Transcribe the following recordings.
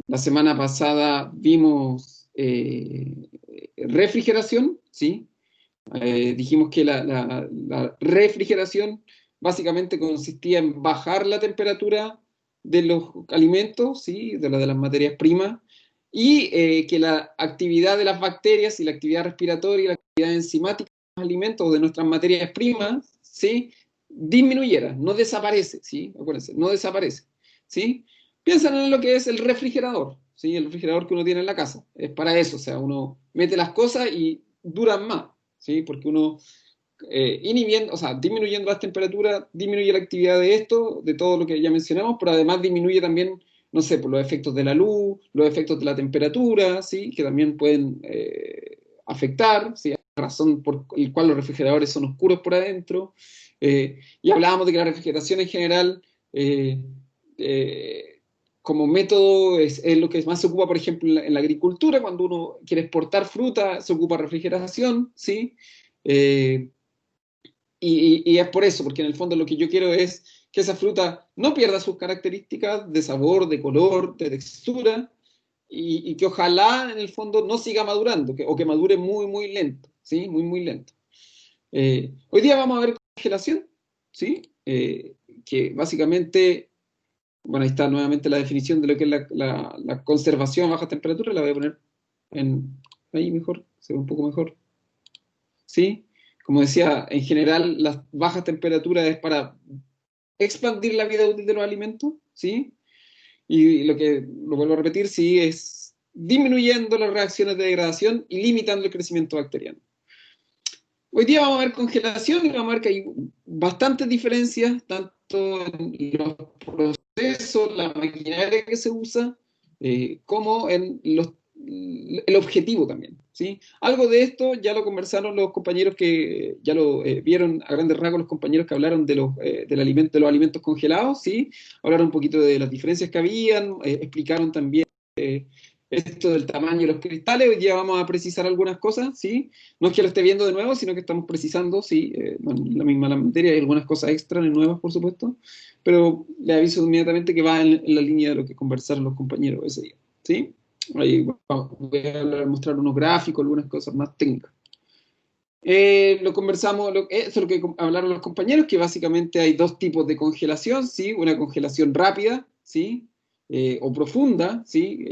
La semana pasada vimos refrigeración, ¿sí? Dijimos que la refrigeración básicamente consistía en bajar la temperatura de los alimentos, ¿sí? De las materias primas, y que la actividad de las bacterias y la actividad respiratoria y la actividad enzimática de los alimentos o de nuestras materias primas, ¿sí? Disminuyera, no desaparece, ¿sí? Acuérdense, no desaparece, ¿sí? Piensan en lo que es el refrigerador, ¿sí? El refrigerador que uno tiene en la casa. Es para eso, o sea, uno mete las cosas y duran más, ¿sí? Porque uno inhibiendo, o sea, disminuyendo las temperaturas, disminuye la actividad de esto, de todo lo que ya mencionamos, pero además disminuye también, no sé, por los efectos de la luz, los efectos de la temperatura, ¿sí? Que también pueden afectar, ¿sí? La razón por la cual los refrigeradores son oscuros por adentro. Y hablábamos de que la refrigeración en general, eh, eh, como método, es lo que más se ocupa, por ejemplo, en la agricultura, cuando uno quiere exportar fruta, se ocupa refrigeración, ¿sí? Eh, y es por eso, porque en el fondo lo que yo quiero es que esa fruta no pierda sus características de sabor, de color, de textura, y que ojalá en el fondo no siga madurando, o que madure muy, muy lento, ¿sí? Muy, muy lento. Hoy día vamos a ver congelación, ¿sí? Que básicamente, bueno, ahí está nuevamente la definición de lo que es la conservación a baja temperatura, la voy a poner en, ahí mejor, se ve un poco mejor. ¿Sí? Como decía, en general las bajas temperaturas es para expandir la vida útil de los alimentos, ¿sí? Y lo que, lo vuelvo a repetir, sí, es disminuyendo las reacciones de degradación y limitando el crecimiento bacteriano. Hoy día vamos a ver congelación y vamos a ver que hay bastantes diferencias, tanto en los procesos, la maquinaria que se usa, como en el objetivo también, ¿sí? Algo de esto ya lo conversaron los compañeros que ya lo vieron a grandes rasgos, los compañeros que hablaron de los alimentos congelados, ¿sí? Hablaron un poquito de las diferencias que habían, explicaron también esto del tamaño de los cristales. Hoy día vamos a precisar algunas cosas, ¿sí? No es que lo esté viendo de nuevo, sino que estamos precisando, sí, bueno, la misma la materia, hay algunas cosas extras y nuevas, por supuesto, pero le aviso inmediatamente que va en la línea de lo que conversaron los compañeros ese día, ¿sí? Ahí voy a mostrar unos gráficos, algunas cosas más técnicas. Lo conversamos, eso es lo que hablaron los compañeros, que básicamente hay dos tipos de congelación, ¿sí? Una congelación rápida, ¿sí? O profunda, ¿sí?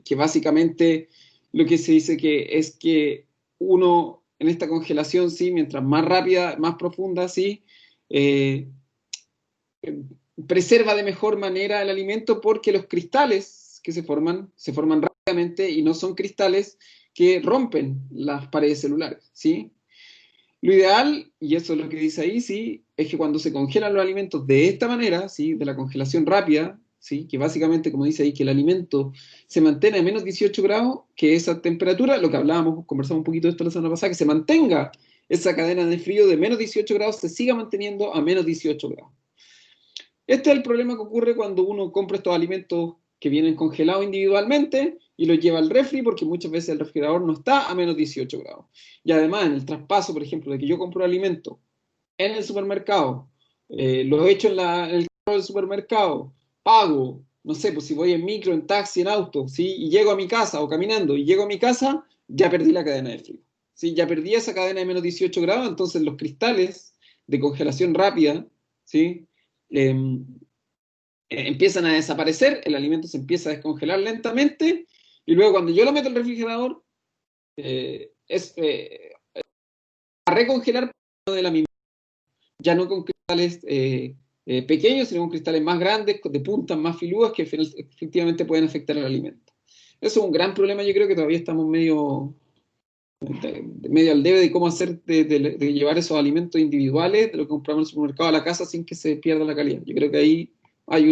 Que básicamente lo que se dice que es que uno en esta congelación, ¿sí? Mientras más rápida, más profunda, ¿sí? Eh, Preserva de mejor manera el alimento porque los cristales que se forman rápidamente y no son cristales que rompen las paredes celulares, ¿sí? Lo ideal, y eso es lo que dice ahí, sí, es que cuando se congelan los alimentos de esta manera, sí, de la congelación rápida, sí, que básicamente, como dice ahí, que el alimento se mantenga a menos 18 grados, que esa temperatura, lo que hablábamos, conversamos un poquito de esto la semana pasada, que se mantenga esa cadena de frío de menos 18 grados, se siga manteniendo a menos 18 grados. Este es el problema que ocurre cuando uno compra estos alimentos que vienen congelados individualmente y los lleva al refri porque muchas veces el refrigerador no está a menos 18 grados. Y además en el traspaso, por ejemplo, de que yo compro alimento en el supermercado, lo echo en el carro del supermercado, pago, no sé, pues si voy en micro, en taxi, en auto, ¿sí? Y llego a mi casa o caminando y llego a mi casa, ya perdí la cadena de frío. ¿Sí? Ya perdí esa cadena de menos 18 grados, entonces los cristales de congelación rápida, ¿sí? Eh, Empiezan a desaparecer, el alimento se empieza a descongelar lentamente y luego cuando yo lo meto al refrigerador, es a recongelar de la misma, ya no con cristales pequeños, sino con cristales más grandes, de puntas más filudas que efectivamente pueden afectar al alimento. Eso es un gran problema, yo creo que todavía estamos medio al debe de cómo hacer de llevar esos alimentos individuales, de lo que compramos en el supermercado a la casa sin que se pierda la calidad. Yo creo que ahí hay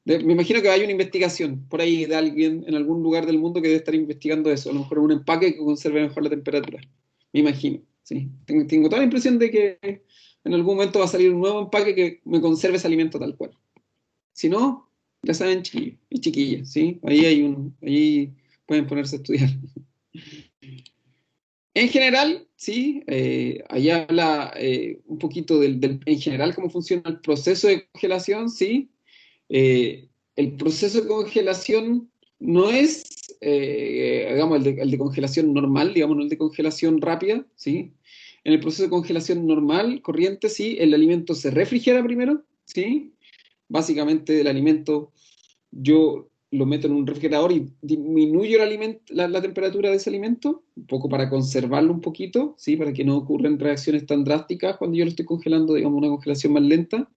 me imagino que hay una investigación por ahí de alguien en algún lugar del mundo que debe estar investigando eso. A lo mejor un empaque que conserve mejor la temperatura. Me imagino, sí. Tengo toda la impresión de que en algún momento va a salir un nuevo empaque que me conserve ese alimento tal cual. Si no, ya saben, chiquillos y chiquillas, ¿sí? Ahí pueden ponerse a estudiar. En general, sí, ahí habla un poquito en general cómo funciona el proceso de congelación, sí. el proceso de congelación no es, digamos, el de congelación normal, digamos, no el de congelación rápida, ¿sí? En el proceso de congelación normal, corriente, sí, el alimento se refrigera primero, ¿sí? Básicamente el alimento yo lo meto en un refrigerador y disminuyo la temperatura de ese alimento, un poco para conservarlo un poquito, ¿sí? Para que no ocurran reacciones tan drásticas cuando yo lo estoy congelando, digamos, una congelación más lenta.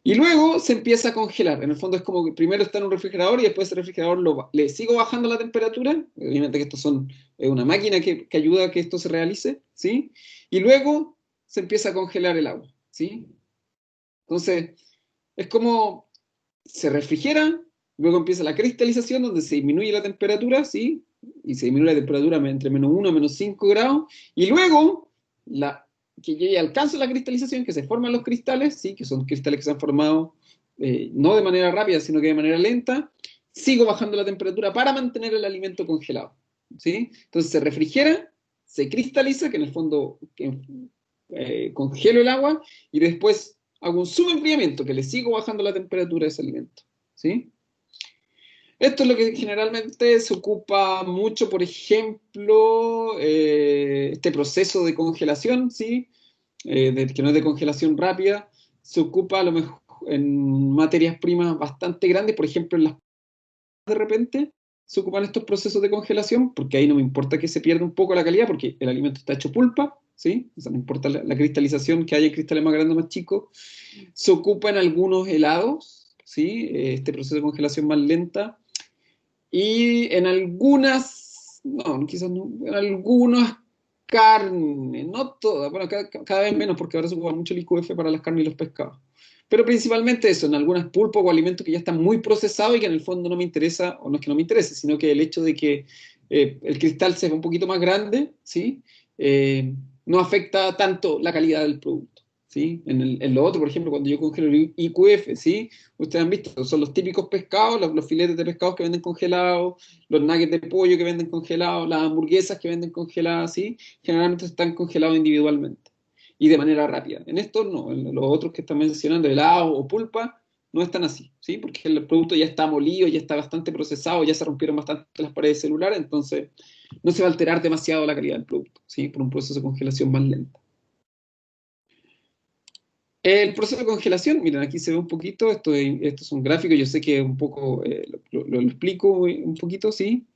Y luego se empieza a congelar. En el fondo es como que primero está en un refrigerador y después ese refrigerador le sigo bajando la temperatura. Obviamente que esto es una máquina que ayuda a que esto se realice, ¿sí? Y luego se empieza a congelar el agua, ¿sí? Entonces, es como se refrigera, luego empieza la cristalización donde se disminuye la temperatura, ¿sí? Y se disminuye la temperatura entre -1 y -5 grados. Y luego que yo ya alcanzo la cristalización, que se forman los cristales, ¿sí? Que son cristales que se han formado no de manera rápida, sino que de manera lenta, sigo bajando la temperatura para mantener el alimento congelado, ¿sí? Entonces se refrigera, se cristaliza, que en el fondo congelo el agua, y después hago un subenfriamiento, que le sigo bajando la temperatura de ese alimento, ¿sí? Esto es lo que generalmente se ocupa mucho, por ejemplo, este proceso de congelación, ¿sí? Que no es de congelación rápida, se ocupa a lo mejor en materias primas bastante grandes, por ejemplo, en las de repente se ocupan estos procesos de congelación, porque ahí no me importa que se pierda un poco la calidad, porque el alimento está hecho pulpa, ¿sí? O sea, no importa la cristalización, que haya en cristales más grandes o más chicos. Se ocupa en algunos helados, ¿sí? Este proceso de congelación más lenta. Y en algunas, no, quizás no, en algunas carnes, no todas, bueno, cada vez menos porque ahora se ocupa mucho el IQF para las carnes y los pescados. Pero principalmente eso, en algunas pulpas o alimentos que ya están muy procesados y que en el fondo no me interesa, o no es que no me interese, sino que el hecho de que el cristal sea un poquito más grande, ¿sí? Eh, no afecta tanto la calidad del producto, ¿sí? En lo otro, por ejemplo, cuando yo congelo el IQF, ¿sí? Ustedes han visto, son los típicos pescados, los filetes de pescados que venden congelados, los nuggets de pollo que venden congelados, las hamburguesas que venden congeladas, ¿sí? Generalmente están congelados individualmente y de manera rápida. En estos no, en los otros que están mencionando, helado o pulpa, no están así, ¿sí? Porque el producto ya está molido, ya está bastante procesado, ya se rompieron bastante las paredes celulares, entonces no se va a alterar demasiado la calidad del producto, ¿sí? Por un proceso de congelación más lento. El proceso de congelación, miren, aquí se ve un poquito, esto es un gráfico, yo sé que un poco, lo explico un poquito, ¿sí?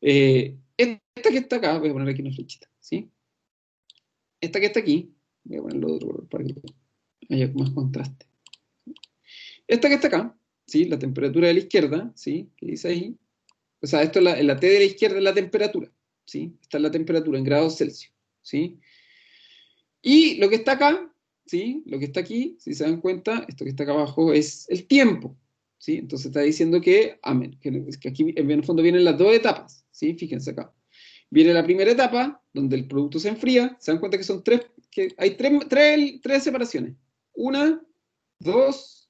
Esta que está acá, voy a poner aquí una flechita, ¿sí? Esta que está aquí, voy a ponerlo de otro color para que haya más contraste. Esta que está acá, ¿sí? La temperatura de la izquierda, ¿sí? Que dice ahí. O sea, esto en la T de la izquierda es la temperatura, ¿sí? Esta es la temperatura en grados Celsius, ¿sí? Y lo que está acá, ¿sí? Lo que está aquí, si se dan cuenta, esto que está acá abajo es el tiempo, ¿sí? Entonces está diciendo que aquí en el fondo vienen las dos etapas, ¿sí? Fíjense acá. Viene la primera etapa, donde el producto se enfría. Se dan cuenta que son que hay tres separaciones. Una, dos,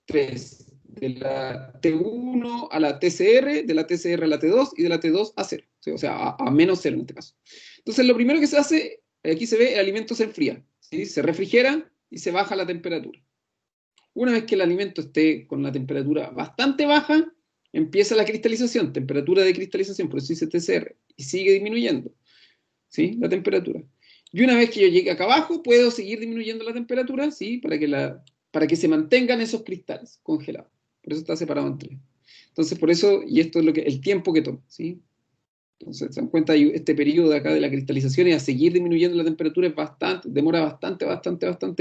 tres. De la T1 a la TCR, de la TCR a la T2 y de la T2 a cero. ¿Sí? O sea, a menos cero en este caso. Entonces, lo primero que se hace, aquí se ve, el alimento se enfría, ¿sí? Se refrigera y se baja la temperatura. Una vez que el alimento esté con la temperatura bastante baja, empieza la cristalización, temperatura de cristalización, por eso dice TCR, y sigue disminuyendo, ¿sí? La temperatura. Y una vez que yo llegue acá abajo, puedo seguir disminuyendo la temperatura, ¿sí? Para que se mantengan esos cristales congelados. Por eso está separado en tres. Entonces, por eso, y esto es el tiempo que toma, ¿sí? Entonces, se dan cuenta, este periodo de acá de la cristalización y a seguir disminuyendo la temperatura es demora bastante,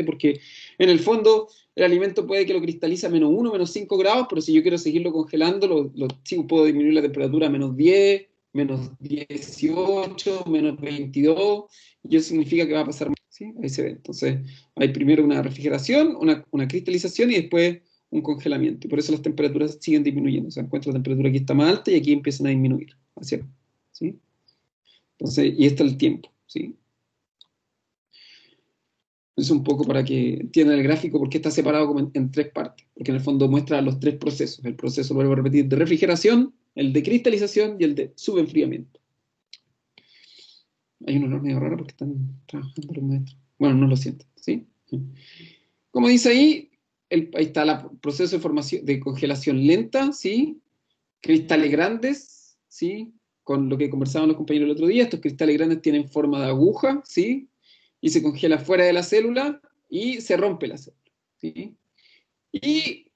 porque en el fondo el alimento puede que lo cristalice a -1, -5 grados, pero si yo quiero seguirlo congelando, sí, puedo disminuir la temperatura a -10, -18, -22, y eso significa que va a pasar más, ¿sí? Ahí se ve. Entonces, hay primero una refrigeración, una cristalización y después un congelamiento. Y por eso las temperaturas siguen disminuyendo. Se encuentra la temperatura aquí está más alta y aquí empiezan a disminuir. ¿Cierto? ¿Sí? Entonces, y este es el tiempo, ¿sí? Es un poco para que entiendan el gráfico porque está separado como en tres partes, porque en el fondo muestra los tres procesos. El proceso, vuelvo a repetir, de refrigeración, el de cristalización y el de subenfriamiento. Hay un olor medio raro porque están trabajando los maestros. Bueno, no lo siento, ¿sí? Como dice ahí, ahí está el proceso de formación, de congelación lenta, ¿sí? Cristales grandes, ¿sí? Con lo que conversaban los compañeros el otro día, estos cristales grandes tienen forma de aguja, ¿sí? Y se congela fuera de la célula y se rompe la célula, ¿sí? Y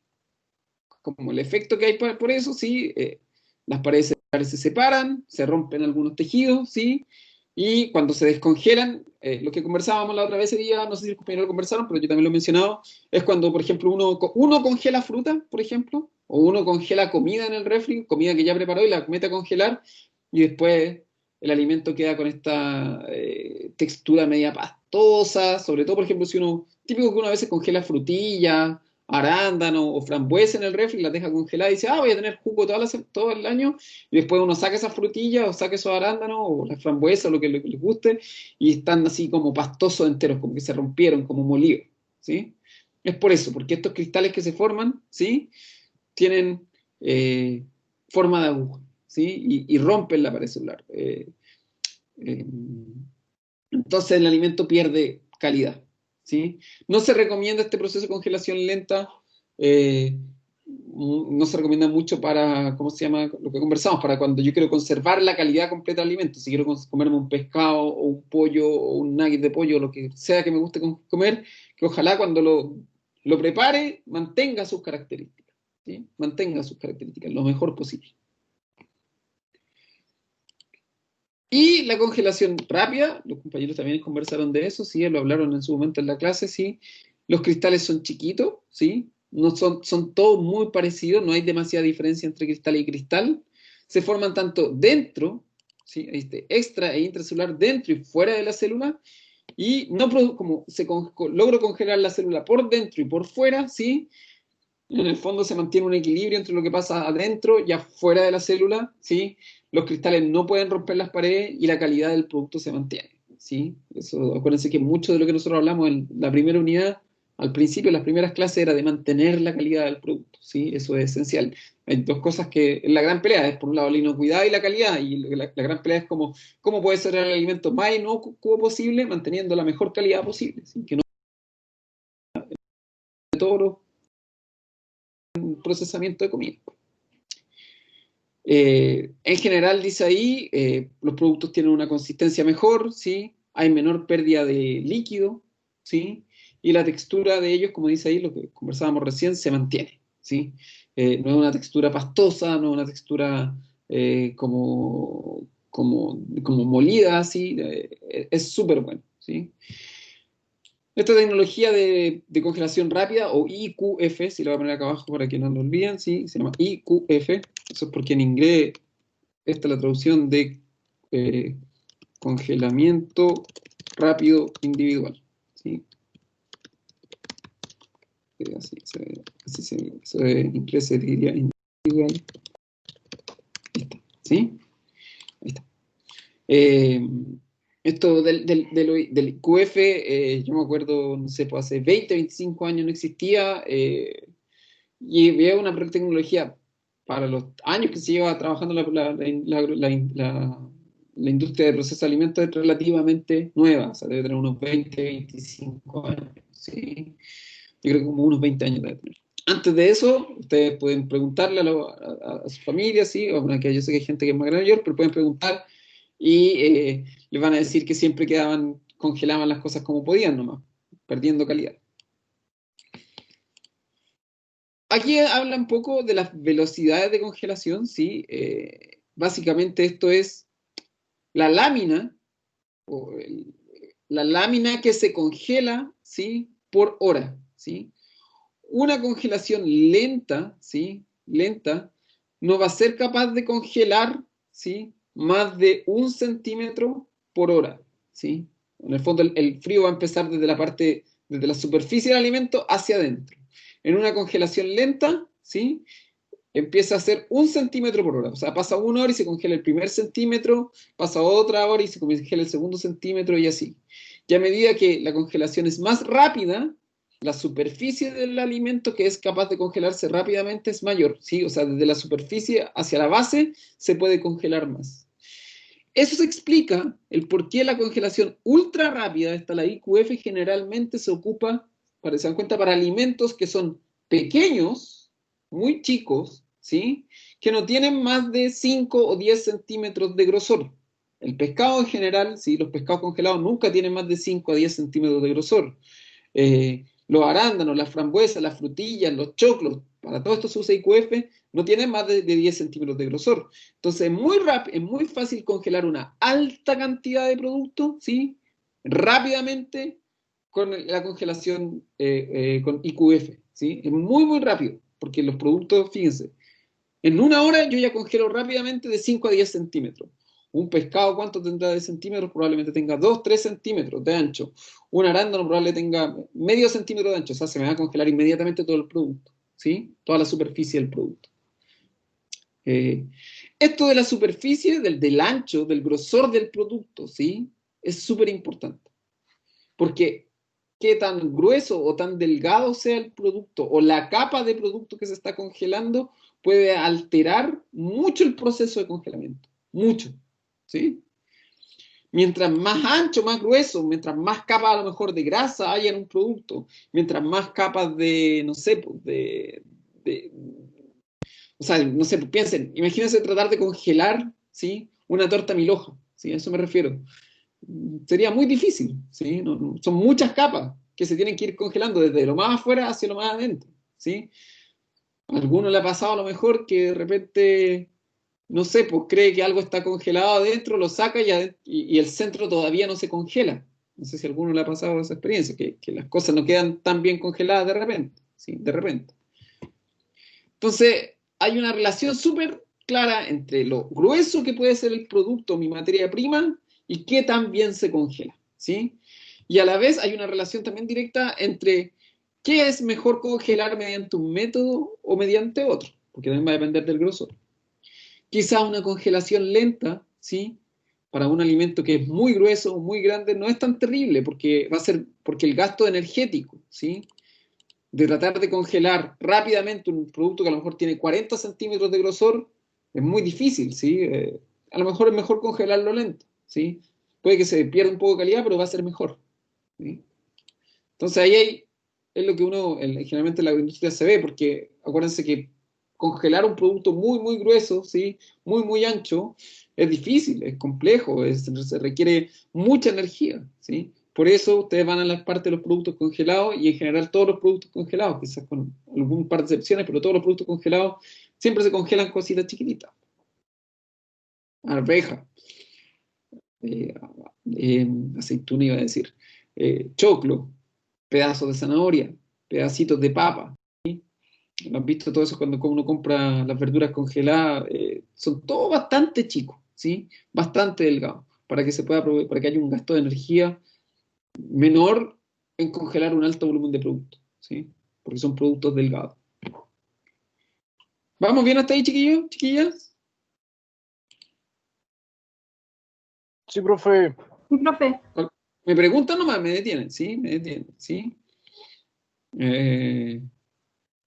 como el efecto que hay por eso, ¿sí? Las paredes celulares se separan, se rompen algunos tejidos, ¿sí? Y cuando se descongelan, lo que conversábamos la otra vez ese día, no sé si los compañeros lo conversaron, pero yo también lo he mencionado, es cuando, por ejemplo, uno congela fruta, por ejemplo, o uno congela comida en el refri, comida que ya preparó y la mete a congelar, y después el alimento queda con esta textura media pastosa, sobre todo, por ejemplo, si uno, típico que uno a veces congela frutillas, arándano o frambuesa en el refri, las deja congeladas y dice, ah, voy a tener jugo todo el año, y después uno saca esas frutillas o saca esos arándanos o las frambuesas, lo que les guste, y están así como pastosos enteros, como que se rompieron, como molidos, ¿sí? Es por eso, porque estos cristales que se forman, ¿sí? Tienen forma de aguja, ¿sí? Y rompen la pared celular. Eh, entonces el alimento pierde calidad, ¿sí? No se recomienda este proceso de congelación lenta, eh, no se recomienda mucho para, ¿cómo se llama? Lo que conversamos, para cuando yo quiero conservar la calidad completa del alimento. Si quiero comerme un pescado o un pollo o un nugget de pollo, lo que sea que me guste comer, que ojalá cuando lo prepare mantenga sus características, ¿sí? Mantenga sus características lo mejor posible. Y la congelación rápida, los compañeros también conversaron de eso, sí, lo hablaron en su momento en la clase, sí. Los cristales son chiquitos, sí, no son todos muy parecidos, no hay demasiada diferencia entre cristal y cristal. Se forman tanto dentro, sí, extra e intracelular, dentro y fuera de la célula, y no como logro congelar la célula por dentro y por fuera, sí, en el fondo se mantiene un equilibrio entre lo que pasa adentro y afuera de la célula, ¿sí? Los cristales no pueden romper las paredes y la calidad del producto se mantiene, ¿sí? Eso, acuérdense que mucho de lo que nosotros hablamos en la primera unidad, al principio, en las primeras clases, era de mantener la calidad del producto, ¿sí? Eso es esencial. Hay dos cosas que en la gran pelea es, por un lado, la inocuidad y la calidad, y la gran pelea es cómo puede ser el alimento más inocuo posible, manteniendo la mejor calidad posible, ¿sí? Que no de todos los procesamientos de comida. En general, dice ahí, los productos tienen una consistencia mejor, ¿sí? Hay menor pérdida de líquido, ¿sí? Y la textura de ellos, como dice ahí, lo que conversábamos recién, se mantiene, ¿sí? No es una textura pastosa, no es una textura como molida, así, es súper bueno, ¿sí? Esta tecnología de congelación rápida, o IQF, si lo voy a poner acá abajo para que no lo olviden, ¿sí? Se llama IQF, eso es porque en inglés esta es la traducción de eh, congelamiento rápido individual, ¿sí? En inglés se diría individual, ¿sí? Ahí está. Esto del QF, yo me acuerdo, no sé, pues hace 20, 25 años no existía, y había una tecnología para los años que se lleva trabajando la industria de proceso de alimentos es relativamente nueva, o sea, debe tener unos 20, 25 años, ¿sí? Yo creo que como unos 20 años debe tener. Antes de eso, ustedes pueden preguntarle a su familia, ¿sí? O, bueno, que yo sé que hay gente que es más grande que yo, pero pueden preguntar y les van a decir que siempre congelaban las cosas como podían nomás, perdiendo calidad. Aquí habla un poco de las velocidades de congelación, ¿sí? Básicamente esto es la lámina, la lámina que se congela, ¿sí? Por hora, ¿sí? Una congelación lenta, ¿sí? Lenta, no va a ser capaz de congelar, ¿sí? Más de 1 centímetro por hora, ¿sí? En el fondo el frío va a empezar desde la superficie del alimento hacia adentro. En una congelación lenta, ¿sí? Empieza a ser 1 centímetro por hora. O sea, pasa 1 hora y se congela el primer centímetro, pasa otra hora y se congela el segundo centímetro y así. Y a medida que la congelación es más rápida, la superficie del alimento que es capaz de congelarse rápidamente es mayor, ¿sí? O sea, desde la superficie hacia la base se puede congelar más. Eso se explica el por qué la congelación ultra rápida, esta la IQF, generalmente se ocupa, para se dan cuenta, para alimentos que son pequeños, muy chicos, ¿sí? Que no tienen más de 5 o 10 centímetros de grosor. El pescado en general, ¿sí? Los pescados congelados nunca tienen más de 5 a 10 centímetros de grosor. Los arándanos, las frambuesas, las frutillas, los choclos, para todo esto se usa IQF, no tienen más de 10 centímetros de grosor. Entonces es muy fácil congelar una alta cantidad de productos, ¿sí? Rápidamente con la congelación con IQF, ¿sí? Es muy, muy rápido, porque los productos, fíjense, en una hora yo ya congelo rápidamente de 5 a 10 centímetros. Un pescado, ¿cuánto tendrá de centímetros? Probablemente tenga 2, 3 centímetros de ancho. Un arándano probablemente tenga medio centímetro de ancho. O sea, se me va a congelar inmediatamente todo el producto, ¿sí? Toda la superficie del producto. Esto de la superficie, del ancho, del grosor del producto, ¿sí? Es súper importante. Porque qué tan grueso o tan delgado sea el producto o la capa de producto que se está congelando puede alterar mucho el proceso de congelamiento. Mucho. ¿Sí? Mientras más ancho, más grueso, mientras más capas a lo mejor de grasa haya en un producto, mientras más capas de, no sé, de o sea, no sé, piensen, imagínense tratar de congelar, ¿sí? Una torta mil hojas, ¿sí? A eso me refiero. Sería muy difícil, ¿sí? Son muchas capas que se tienen que ir congelando desde lo más afuera hacia lo más adentro, ¿sí? A alguno le ha pasado a lo mejor que de repente, no sé, pues cree que algo está congelado adentro, lo saca y el centro todavía no se congela. No sé si a alguno le ha pasado esa experiencia, que las cosas no quedan tan bien congeladas de repente, ¿sí? De repente. Entonces, hay una relación súper clara entre lo grueso que puede ser el producto, mi materia prima, y qué tan bien se congela, ¿sí? Y a la vez hay una relación también directa entre qué es mejor congelar mediante un método o mediante otro, porque también va a depender del grosor. Quizás una congelación lenta, ¿sí? Para un alimento que es muy grueso, muy grande, no es tan terrible, porque va a ser, porque el gasto energético, ¿sí? De tratar de congelar rápidamente un producto que a lo mejor tiene 40 centímetros de grosor, es muy difícil, ¿sí? A lo mejor es mejor congelarlo lento, ¿sí? Puede que se pierda un poco de calidad, pero va a ser mejor, ¿sí? Entonces es lo que uno, generalmente en la agroindustria se ve, porque acuérdense que congelar un producto muy, muy grueso, ¿sí? Muy, muy ancho, es difícil, es complejo, se requiere mucha energía, ¿sí? Por eso ustedes van a la parte de los productos congelados y en general todos los productos congelados, quizás con algún par de excepciones, pero todos los productos congelados siempre se congelan cositas chiquititas. Arveja, eh, aceituna iba a decir, choclo, pedazos de zanahoria, pedacitos de papa. ¿No has visto todo eso cuando uno compra las verduras congeladas? Son todos bastante chicos, ¿sí? Bastante delgados, para que se pueda para que haya un gasto de energía menor en congelar un alto volumen de productos, ¿sí? Porque son productos delgados. ¿Vamos bien hasta ahí, chiquillos, chiquillas? Sí, profe. Sí, profe. Me preguntan nomás, me detienen, ¿sí? Me detienen, ¿sí? Eh,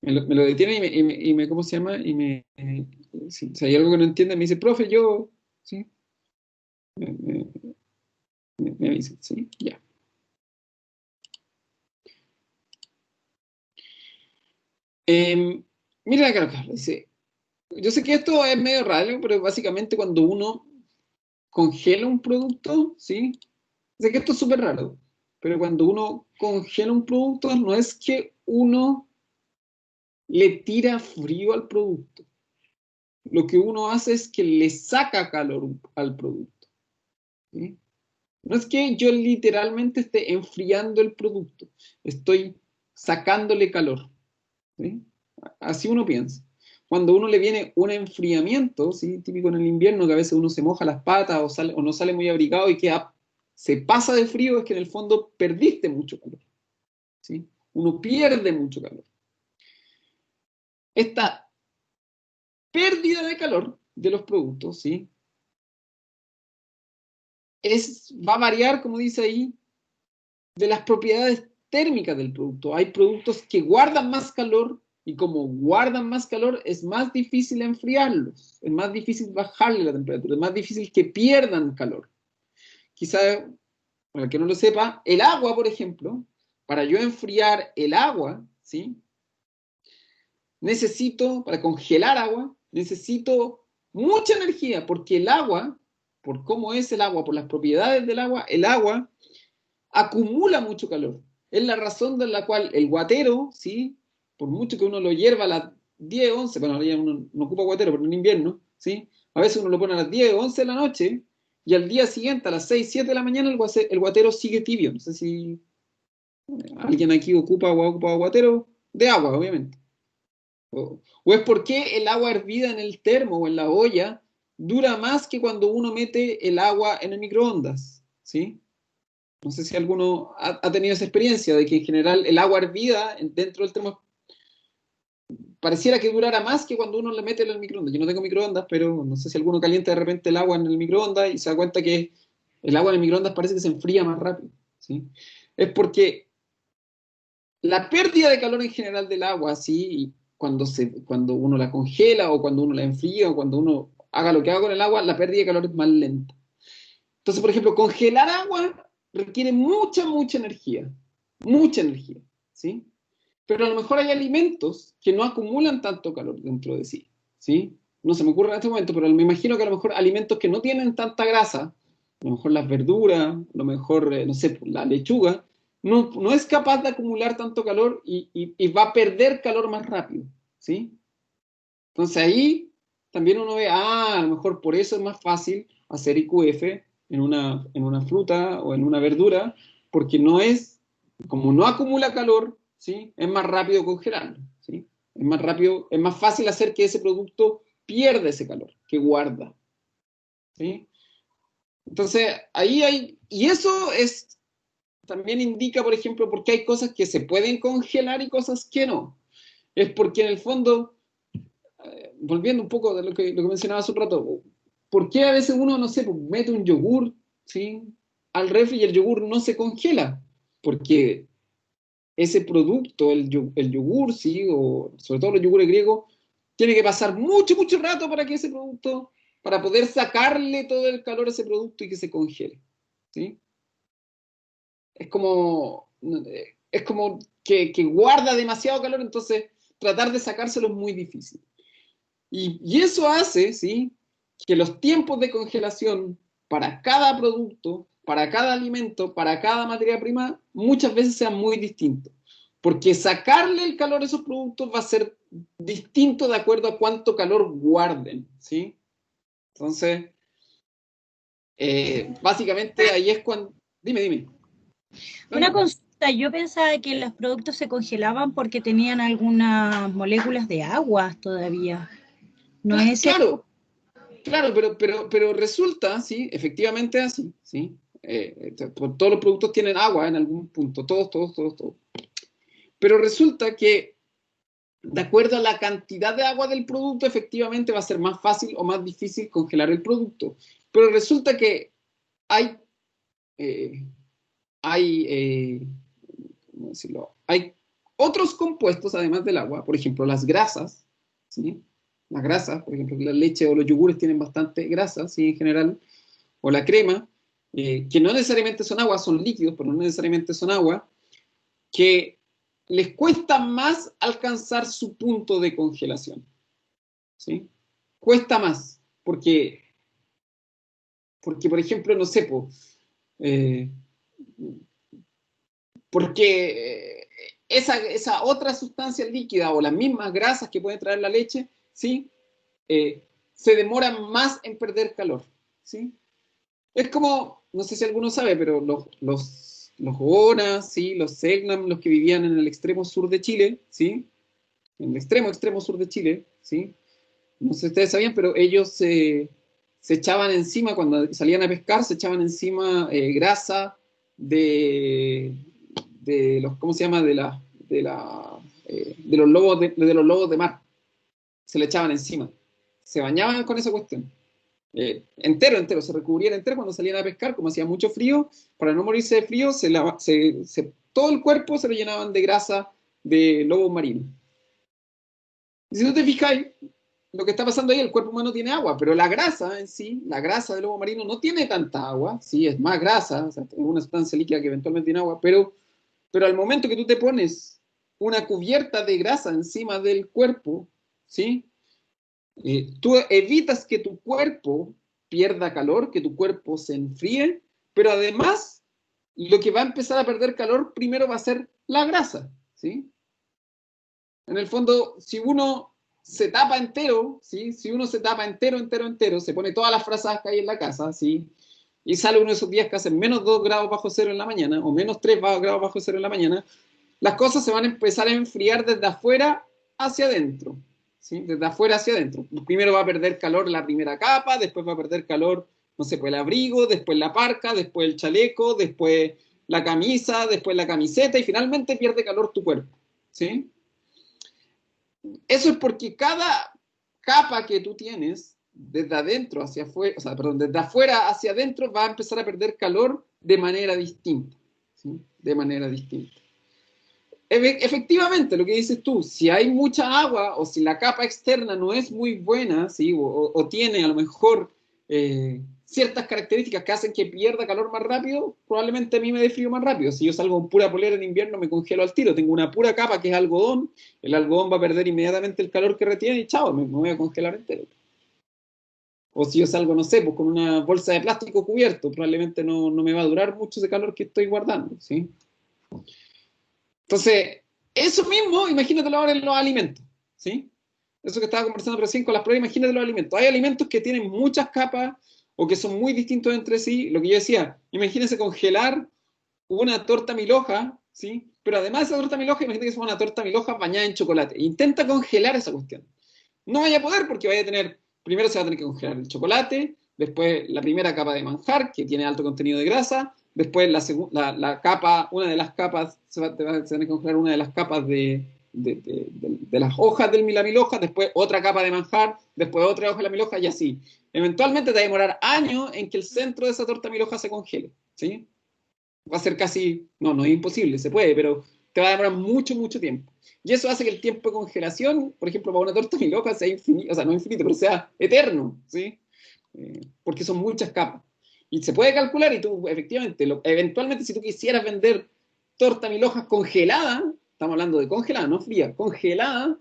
me lo detienen ¿cómo se llama? Si hay algo que no entiende, me dice, profe, yo, ¿sí? Me, me, me dicen, ¿sí? Ya. Mira acá, dice, yo sé que esto es medio raro, pero básicamente cuando uno congela un producto, ¿sí? Sé que esto es súper raro, pero cuando uno congela un producto no es que uno le tira frío al producto. Lo que uno hace es que le saca calor al producto, ¿sí? No es que yo literalmente esté enfriando el producto, estoy sacándole calor, ¿sí? Así uno piensa. Cuando a uno le viene un enfriamiento, ¿sí? Típico en el invierno, que a veces uno se moja las patas o no sale muy abrigado y se pasa de frío, es que en el fondo perdiste mucho calor, ¿sí? Uno pierde mucho calor. Esta pérdida de calor de los productos, ¿sí? Va a variar, como dice ahí, de las propiedades térmicas del producto. Hay productos que guardan más calor y como guardan más calor es más difícil enfriarlos, es más difícil bajarle la temperatura, es más difícil que pierdan calor. Quizá, para el que no lo sepa, el agua, por ejemplo, para yo enfriar el agua, ¿sí? para congelar agua, necesito mucha energía, porque el agua, por cómo es el agua, por las propiedades del agua, el agua acumula mucho calor. Es la razón de la cual el guatero, ¿sí? Por mucho que uno lo hierva a las 10, 11, bueno, uno no ocupa guatero, pero en invierno, ¿sí? A veces uno lo pone a las 10, 11 de la noche y al día siguiente, a las 6, 7 de la mañana, el guatero sigue tibio. No sé si alguien aquí ocupa guatero de agua, obviamente. O es porque el agua hervida en el termo o en la olla dura más que cuando uno mete el agua en el microondas, ¿sí? No sé si alguno ha tenido esa experiencia de que en general el agua hervida dentro del termo pareciera que durara más que cuando uno le mete en el microondas. Yo no tengo microondas, pero no sé si alguno calienta de repente el agua en el microondas y se da cuenta que el agua en el microondas parece que se enfría más rápido, ¿sí? Es porque la pérdida de calor en general del agua, ¿sí? Cuando uno la congela o cuando uno la enfría o cuando uno haga lo que haga con el agua, la pérdida de calor es más lenta. Entonces, por ejemplo, congelar agua requiere mucha energía, ¿sí? Pero a lo mejor hay alimentos que no acumulan tanto calor dentro de sí, ¿sí? No se me ocurre en este momento, pero me imagino que a lo mejor alimentos que no tienen tanta grasa, a lo mejor las verduras, a lo mejor, no sé, pues, la lechuga, no es capaz de acumular tanto calor y va a perder calor más rápido, ¿sí? Entonces ahí también uno ve, a lo mejor por eso es más fácil hacer IQF en una fruta o en una verdura, porque como no acumula calor, ¿sí? Es más rápido congelarlo, ¿sí? Es más rápido, es más fácil hacer que ese producto pierda ese calor, que guarda, ¿sí? Entonces ahí y eso también indica, por ejemplo, por qué hay cosas que se pueden congelar y cosas que no. Es porque en el fondo volviendo un poco de lo que mencionaba hace un rato, ¿por qué a veces uno, no sé, pues, mete un yogur, ¿sí? Al refri y el yogur no se congela? Porque ese producto, el yogur, ¿sí? O sobre todo los yogures griegos, tiene que pasar mucho, mucho rato para que ese producto, para poder sacarle todo el calor a ese producto y que se congele, ¿sí? Es como, es como que guarda demasiado calor, entonces tratar de sacárselo es muy difícil. Y eso hace, ¿sí? Que los tiempos de congelación para cada producto, para cada alimento, para cada materia prima, muchas veces sean muy distintos. Porque sacarle el calor a esos productos va a ser distinto de acuerdo a cuánto calor guarden, ¿sí? Entonces, básicamente ahí es cuando... Dime, dime. No, Una no. consulta, yo pensaba que los productos se congelaban porque tenían algunas moléculas de agua todavía. ¿No es cierto? Claro, claro, pero resulta, sí, efectivamente así, sí. Todos los productos tienen agua en algún punto, todos, todos, todos, todos. Pero resulta que, de acuerdo a la cantidad de agua del producto, efectivamente va a ser más fácil o más difícil congelar el producto. Pero resulta que hay, eh, hay ¿cómo decirlo? Hay otros compuestos, además del agua, por ejemplo, las grasas, ¿sí? Las grasas, por ejemplo, la leche o los yogures tienen bastante grasa, ¿sí? En general, o la crema, que no necesariamente son agua, son líquidos, pero no necesariamente son agua, que les cuesta más alcanzar su punto de congelación, ¿sí? Cuesta más, porque por ejemplo, no sé, eh, porque esa otra sustancia líquida o las mismas grasas que puede traer la leche, ¿sí? Se demoran más en perder calor, ¿sí? Es como, no sé si alguno sabe, pero los Onas, ¿sí? Los Selknam, los que vivían en el extremo sur de Chile, ¿sí? En el extremo, extremo sur de Chile, ¿sí? No sé si ustedes sabían, pero ellos se echaban encima, cuando salían a pescar, se echaban encima grasa de, de los, ¿cómo se llama? De los lobos de mar. Se le echaban encima. Se bañaban con esa cuestión. Entero, se recubrían entero cuando salían a pescar, como hacía mucho frío, para no morirse de frío, todo el cuerpo se lo llenaban de grasa de lobos marinos. Y si tú te fijas, lo que está pasando ahí, el cuerpo humano tiene agua, pero la grasa en sí, la grasa del lobo marino no tiene tanta agua, sí, es más grasa, o sea, es una sustancia líquida que eventualmente tiene agua, pero al momento que tú te pones una cubierta de grasa encima del cuerpo, ¿sí? Tú evitas que tu cuerpo pierda calor, que tu cuerpo se enfríe, pero además lo que va a empezar a perder calor primero va a ser la grasa, ¿sí? En el fondo, si uno se tapa entero, ¿sí? Si uno se tapa entero, se pone todas las frazadas que hay en la casa, ¿sí? Y sale uno de esos días que hacen menos 2 grados bajo cero en la mañana, o menos 3 grados bajo cero en la mañana, las cosas se van a empezar a enfriar desde afuera hacia adentro, ¿sí? Desde afuera hacia adentro. Primero va a perder calor la primera capa, después va a perder calor, no sé, pues el abrigo, después la parca, después el chaleco, después la camisa, después la camiseta, y finalmente pierde calor tu cuerpo, ¿sí? Eso es porque cada capa que tú tienes, desde adentro hacia afuera, o sea, perdón, desde afuera hacia adentro, va a empezar a perder calor de manera distinta, ¿sí? De manera distinta. Efectivamente, lo que dices tú, si hay mucha agua o si la capa externa no es muy buena, ¿sí? o tiene a lo mejor ciertas características que hacen que pierda calor más rápido, probablemente a mí me dé frío más rápido. Si yo salgo con pura polera en invierno, me congelo al tiro. Tengo una pura capa que es algodón, el algodón va a perder inmediatamente el calor que retiene y chao, me voy a congelar entero. O si yo salgo, no sé, pues con una bolsa de plástico cubierto, probablemente no me va a durar mucho ese calor que estoy guardando, ¿sí? Entonces, eso mismo, imagínatelo ahora en los alimentos, ¿sí? Eso que estaba conversando recién con las pruebas, imagínate los alimentos. Hay alimentos que tienen muchas capas o que son muy distintos entre sí. Lo que yo decía, imagínense congelar una torta milhoja, ¿sí? Pero además de esa torta milhoja, imagínate que es una torta milhoja bañada en chocolate. Intenta congelar esa cuestión. No vaya a poder porque vaya a tener, primero se va a tener que congelar el chocolate, después la primera capa de manjar, que tiene alto contenido de grasa, después la capa, una de las capas, se va a tener que congelar una de las capas de las hojas del la milhoja, después otra capa de manjar, después otra hoja de la milhoja y así. Eventualmente te va a demorar años en que el centro de esa torta milhoja se congele, ¿sí? Va a ser casi, no es imposible, se puede, pero te va a demorar mucho, mucho tiempo. Y eso hace que el tiempo de congelación, por ejemplo, para una torta milhoja sea infinito, o sea, no infinito, pero sea eterno, ¿sí? Porque son muchas capas. Y se puede calcular y tú, efectivamente, eventualmente si tú quisieras vender torta milhojas congelada, estamos hablando de congelada, no fría, congelada,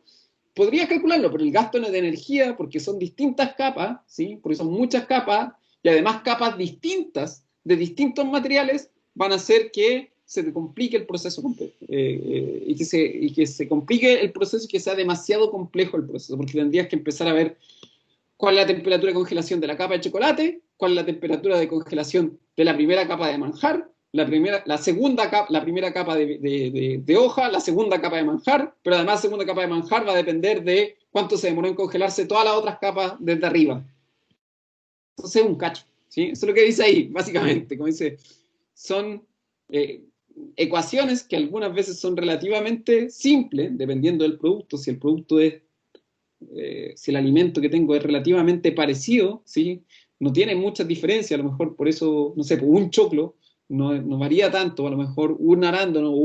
podrías calcularlo, pero el gasto no es de energía, porque son distintas capas, ¿sí? Porque son muchas capas, y además capas distintas, de distintos materiales, van a hacer que se te complique el proceso y que se complique el proceso y que sea demasiado complejo el proceso, porque tendrías que empezar a ver cuál es la temperatura de congelación de la capa de chocolate, cuál es la temperatura de congelación de la primera capa de manjar, la primera capa de hoja, la segunda capa de manjar, pero además la segunda capa de manjar va a depender de cuánto se demoró en congelarse todas las otras capas desde arriba. Entonces es un cacho, ¿sí? Eso es lo que dice ahí, básicamente, como dice, son ecuaciones que algunas veces son relativamente simples, dependiendo del producto, si el producto es si el alimento que tengo es relativamente parecido, ¿sí? No tiene muchas diferencias, a lo mejor por eso, no sé, un choclo no varía tanto, a lo mejor un arándano o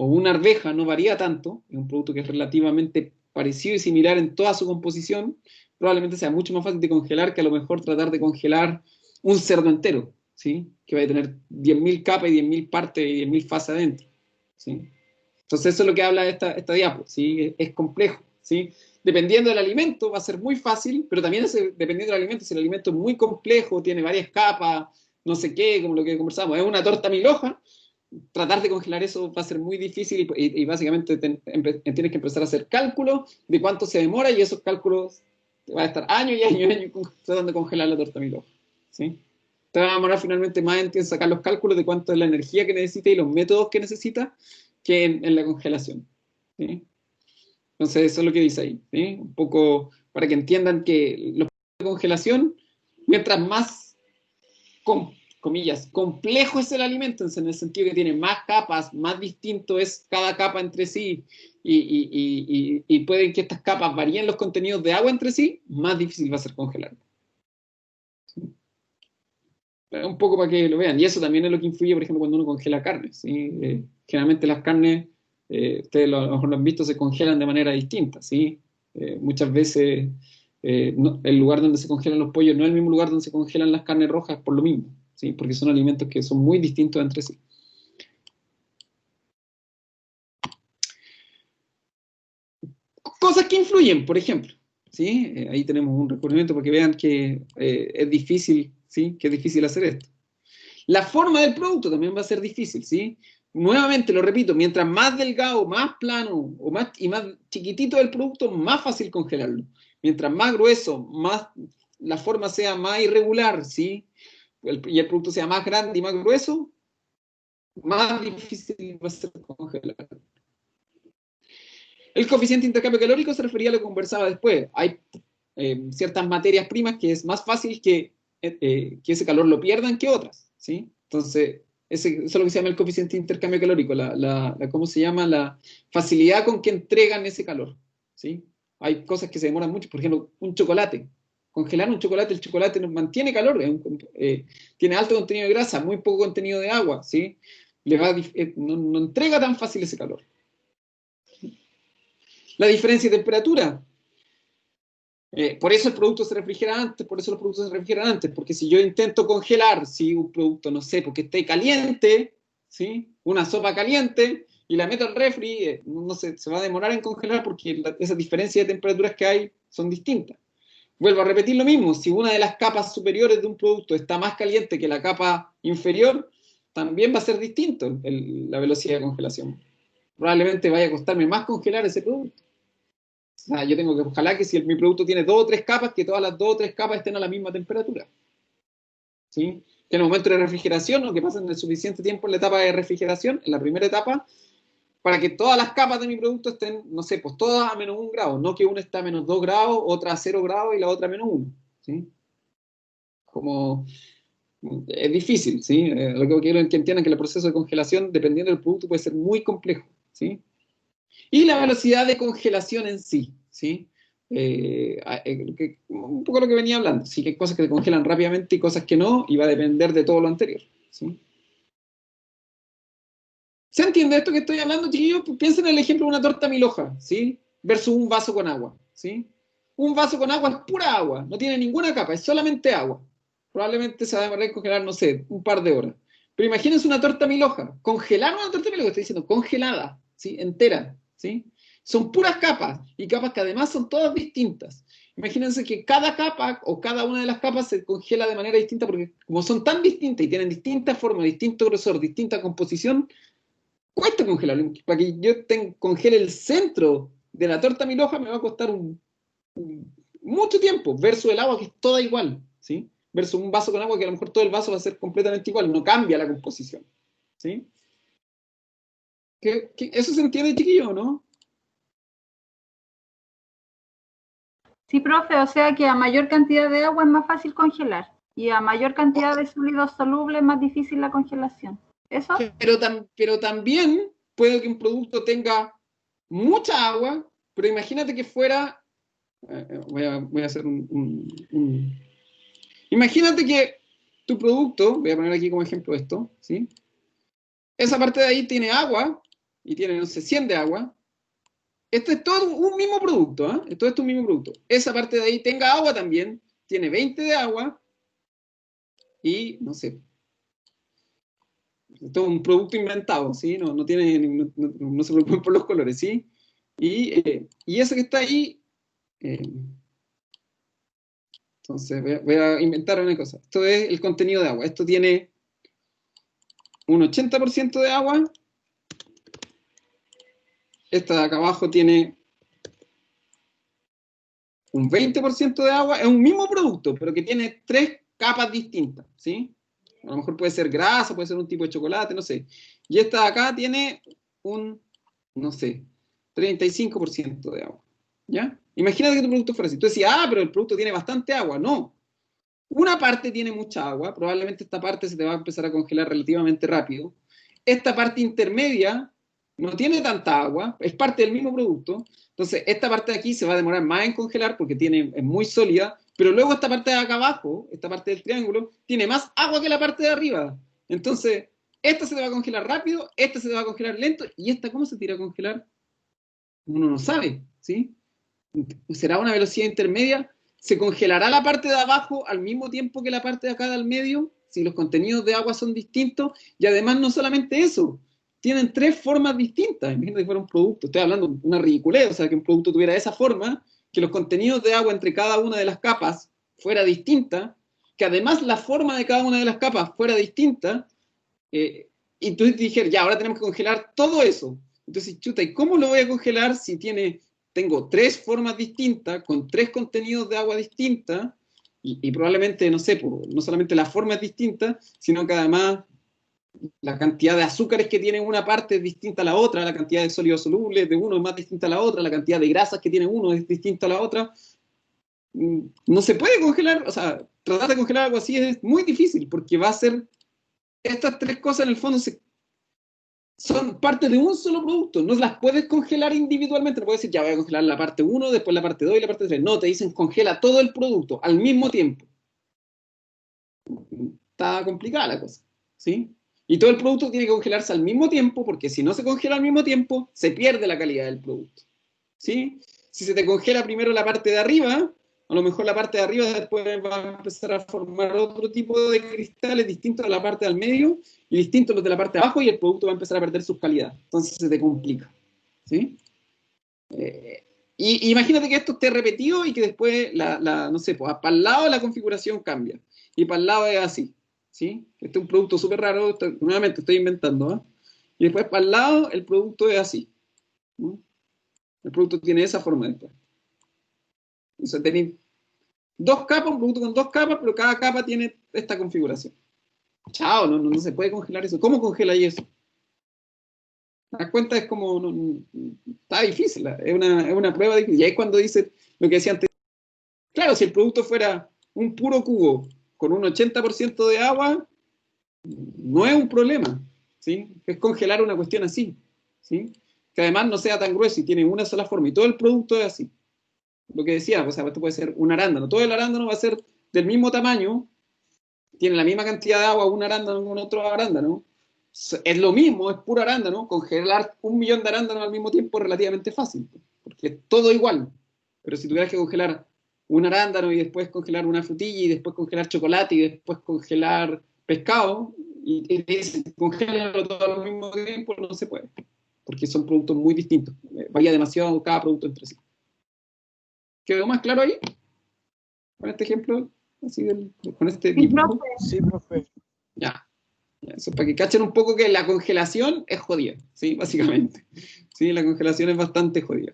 una arveja no varía tanto, es un producto que es relativamente parecido y similar en toda su composición, probablemente sea mucho más fácil de congelar que a lo mejor tratar de congelar un cerdo entero, ¿sí? Que va a tener 10.000 capas y 10.000 partes y 10.000 fases adentro, ¿sí? Entonces eso es lo que habla esta diapo, ¿sí? Es complejo, ¿sí? Dependiendo del alimento va a ser muy fácil, pero también dependiendo del alimento, si el alimento es muy complejo, tiene varias capas, no sé qué, como lo que conversamos, es una torta milhoja, tratar de congelar eso va a ser muy difícil y básicamente tienes que empezar a hacer cálculos de cuánto se demora y esos cálculos te van a estar años y años y años tratando de congelar la torta milhoja, ¿sí? Te va a demorar finalmente más en sacar los cálculos de cuánto es la energía que necesita y los métodos que necesita que en la congelación, ¿sí? Entonces, eso es lo que dice ahí, ¿sí? Un poco para que entiendan que los procesos de congelación, mientras más, comillas, complejo es el alimento, en el sentido que tiene más capas, más distinto es cada capa entre sí, y pueden que estas capas varíen los contenidos de agua entre sí, más difícil va a ser congelar. ¿Sí? Un poco para que lo vean. Y eso también es lo que influye, por ejemplo, cuando uno congela carne, ¿sí? Generalmente las carnes, ustedes a lo mejor lo han visto, se congelan de manera distinta, ¿sí? Muchas veces el lugar donde se congelan los pollos no es el mismo lugar donde se congelan las carnes rojas por lo mismo, ¿sí? Porque son alimentos que son muy distintos entre sí. cosas que influyen, por ejemplo, ¿sí? Ahí tenemos un recubrimiento para que vean que es difícil, ¿sí? Que es difícil hacer esto. La forma del producto también va a ser difícil, ¿sí? Nuevamente, lo repito, mientras más delgado, más plano y más chiquitito el producto, más fácil congelarlo. Mientras más grueso, más la forma sea más irregular, ¿sí? Y el producto sea más grande y más grueso, más difícil va a ser congelarlo. El coeficiente de intercambio calórico se refería a lo que conversaba después. Hay ciertas materias primas que es más fácil que ese calor lo pierdan que otras, ¿sí? Entonces, eso es lo que se llama el coeficiente de intercambio calórico, ¿cómo se llama? La facilidad con que entregan ese calor, ¿sí? Hay cosas que se demoran mucho, por ejemplo, un chocolate. Congelar un chocolate, el chocolate mantiene calor, tiene alto contenido de grasa, muy poco contenido de agua, ¿sí? No entrega tan fácil ese calor. La diferencia de temperatura. Por eso el producto se refrigera antes, por eso los productos se refrigeran antes, porque si yo intento congelar, si un producto, no sé, porque esté caliente, ¿sí? Una sopa caliente, y la meto al refri, no sé, se va a demorar en congelar porque esa diferencia de temperaturas que hay son distintas. Vuelvo a repetir lo mismo, si una de las capas superiores de un producto está más caliente que la capa inferior, también va a ser distinto la velocidad de congelación. Probablemente vaya a costarme más congelar ese producto. O sea, yo tengo que, ojalá que si mi producto tiene 2 o 3 capas, que todas las 2 o 3 capas estén a la misma temperatura. ¿Sí? Que en el momento de refrigeración, o que pasen el suficiente tiempo en la etapa de refrigeración, en la primera etapa, para que todas las capas de mi producto estén, no sé, pues todas a menos 1 grado, no que una está a menos 2 grados, otra a 0 grados y la otra a menos 1. ¿Sí? Como es difícil, ¿sí? Lo que quiero que entiendan que el proceso de congelación, dependiendo del producto, puede ser muy complejo, ¿sí? Y la velocidad de congelación en sí, ¿sí? Un poco lo que venía hablando, sí que hay cosas que se congelan rápidamente y cosas que no, y va a depender de todo lo anterior, ¿sí? ¿Se entiende esto que estoy hablando, chiquillos? Piensen en el ejemplo de una torta mil hojas, ¿sí? Versus un vaso con agua, ¿sí? Un vaso con agua es pura agua, no tiene ninguna capa, es solamente agua. Probablemente se va a demorar en congelar, no sé, un par de horas. Pero imagínense una torta mil hojas. Congelar una torta mil hojas, estoy diciendo, congelada, ¿sí? Entera, ¿sí? Son puras capas, y capas que además son todas distintas. Imagínense que cada capa o cada una de las capas se congela de manera distinta porque como son tan distintas y tienen distintas formas, distinto grosor, distinta composición, cuesta congelarlo. Para que yo congele el centro de la torta mil hojas me va a costar mucho tiempo, versus el agua que es toda igual, ¿sí? Versus un vaso con agua que a lo mejor todo el vaso va a ser completamente igual, no cambia la composición, ¿sí? ¿Eso se entiende, chiquillo, no? Sí, profe, o sea que a mayor cantidad de agua es más fácil congelar y a mayor cantidad de sólidos solubles es más difícil la congelación. ¿Eso? Pero también puede que un producto tenga mucha agua, pero imagínate que fuera... voy a hacer Imagínate que tu producto, voy a poner aquí como ejemplo esto, ¿sí? Esa parte de ahí tiene agua, y tiene, no sé, 100 de agua. Esto es todo un mismo producto, ¿eh? Todo esto es un mismo producto. Esa parte de ahí tenga agua también, tiene 20 de agua, y, no sé, esto es un producto inventado, ¿sí? No se preocupen por los colores, ¿sí? Y eso que está ahí, entonces voy a inventar una cosa. Esto es el contenido de agua. Esto tiene un 80% de agua. Esta de acá abajo tiene un 20% de agua. Es un mismo producto, pero que tiene 3 capas distintas, ¿sí? A lo mejor puede ser grasa, puede ser un tipo de chocolate, no sé. Y esta de acá tiene un, no sé, 35% de agua, ¿ya? Imagínate que tu producto fuera así. Tú decías, pero el producto tiene bastante agua. No. Una parte tiene mucha agua, probablemente esta parte se te va a empezar a congelar relativamente rápido. Esta parte intermedia no tiene tanta agua, es parte del mismo producto. Entonces, esta parte de aquí se va a demorar más en congelar porque es muy sólida, pero luego esta parte de acá abajo, esta parte del triángulo, tiene más agua que la parte de arriba. Entonces, esta se te va a congelar rápido, esta se te va a congelar lento, y esta, ¿cómo se tira a congelar? Uno no sabe, ¿sí? ¿Será una velocidad intermedia? ¿Se congelará la parte de abajo al mismo tiempo que la parte de acá del medio? Si los contenidos de agua son distintos. Y además no solamente eso, tienen tres formas distintas. Imagínate que fuera un producto, estoy hablando de una ridiculez, o sea, que un producto tuviera esa forma, que los contenidos de agua entre cada una de las capas fuera distinta, que además la forma de cada una de las capas fuera distinta, y entonces dijeron, ya, ahora tenemos que congelar todo eso. Entonces, chuta, ¿y cómo lo voy a congelar si tengo tres formas distintas, con tres contenidos de agua distintas, y probablemente, no sé, no solamente la forma es distinta, sino que además la cantidad de azúcares que tiene una parte es distinta a la otra, la cantidad de sólidos solubles de uno es más distinta a la otra, la cantidad de grasas que tiene uno es distinta a la otra. No se puede congelar, o sea, tratar de congelar algo así es muy difícil, porque va a ser, estas tres cosas en el fondo son parte de un solo producto, no las puedes congelar individualmente, no puedes decir, ya voy a congelar la parte 1, después la parte 2 y la parte 3, no, te dicen congela todo el producto al mismo tiempo. Está complicada la cosa, ¿sí? Y todo el producto tiene que congelarse al mismo tiempo, porque si no se congela al mismo tiempo, se pierde la calidad del producto, ¿sí? Si se te congela primero la parte de arriba, a lo mejor la parte de arriba después va a empezar a formar otro tipo de cristales distintos a la parte del medio y distintos a los de la parte de abajo, y el producto va a empezar a perder sus calidades. Entonces se te complica, ¿sí? Y imagínate que esto esté repetido y que después, no sé, pues para el lado la configuración cambia y para el lado es así, ¿sí? Este es un producto súper raro, nuevamente estoy inventando, ¿eh? Y después para el lado el producto es así, ¿no? El producto tiene esa forma después. Entonces tenéis dos capas, un producto con dos capas, pero cada capa tiene esta configuración. Chao, no se puede congelar eso. ¿Cómo congeláis eso? ¿Te das cuenta? Es como, está difícil, es una prueba difícil. Y ahí es cuando dice lo que decía antes. Claro, si el producto fuera un puro cubo con un 80% de agua, no es un problema, ¿sí? Es congelar una cuestión así, ¿sí? Que además no sea tan grueso y tiene una sola forma y todo el producto es así. Lo que decía, o sea, esto puede ser un arándano. Todo el arándano va a ser del mismo tamaño, tiene la misma cantidad de agua un arándano con otro arándano. Es lo mismo, es puro arándano. Congelar 1.000.000 de arándanos al mismo tiempo es relativamente fácil, porque es todo igual. Pero si tuvieras que congelar un arándano y después congelar una frutilla y después congelar chocolate y después congelar pescado, y congélenlo todo al mismo tiempo, no se puede, porque son productos muy distintos. Varía demasiado cada producto entre sí. ¿Quedó más claro ahí? Con este ejemplo, así con este Sí, dibujo. profe. Sí, profe. Ya. Eso, para que cachen un poco que la congelación es jodida, ¿sí? Básicamente. Sí, la congelación es bastante jodida.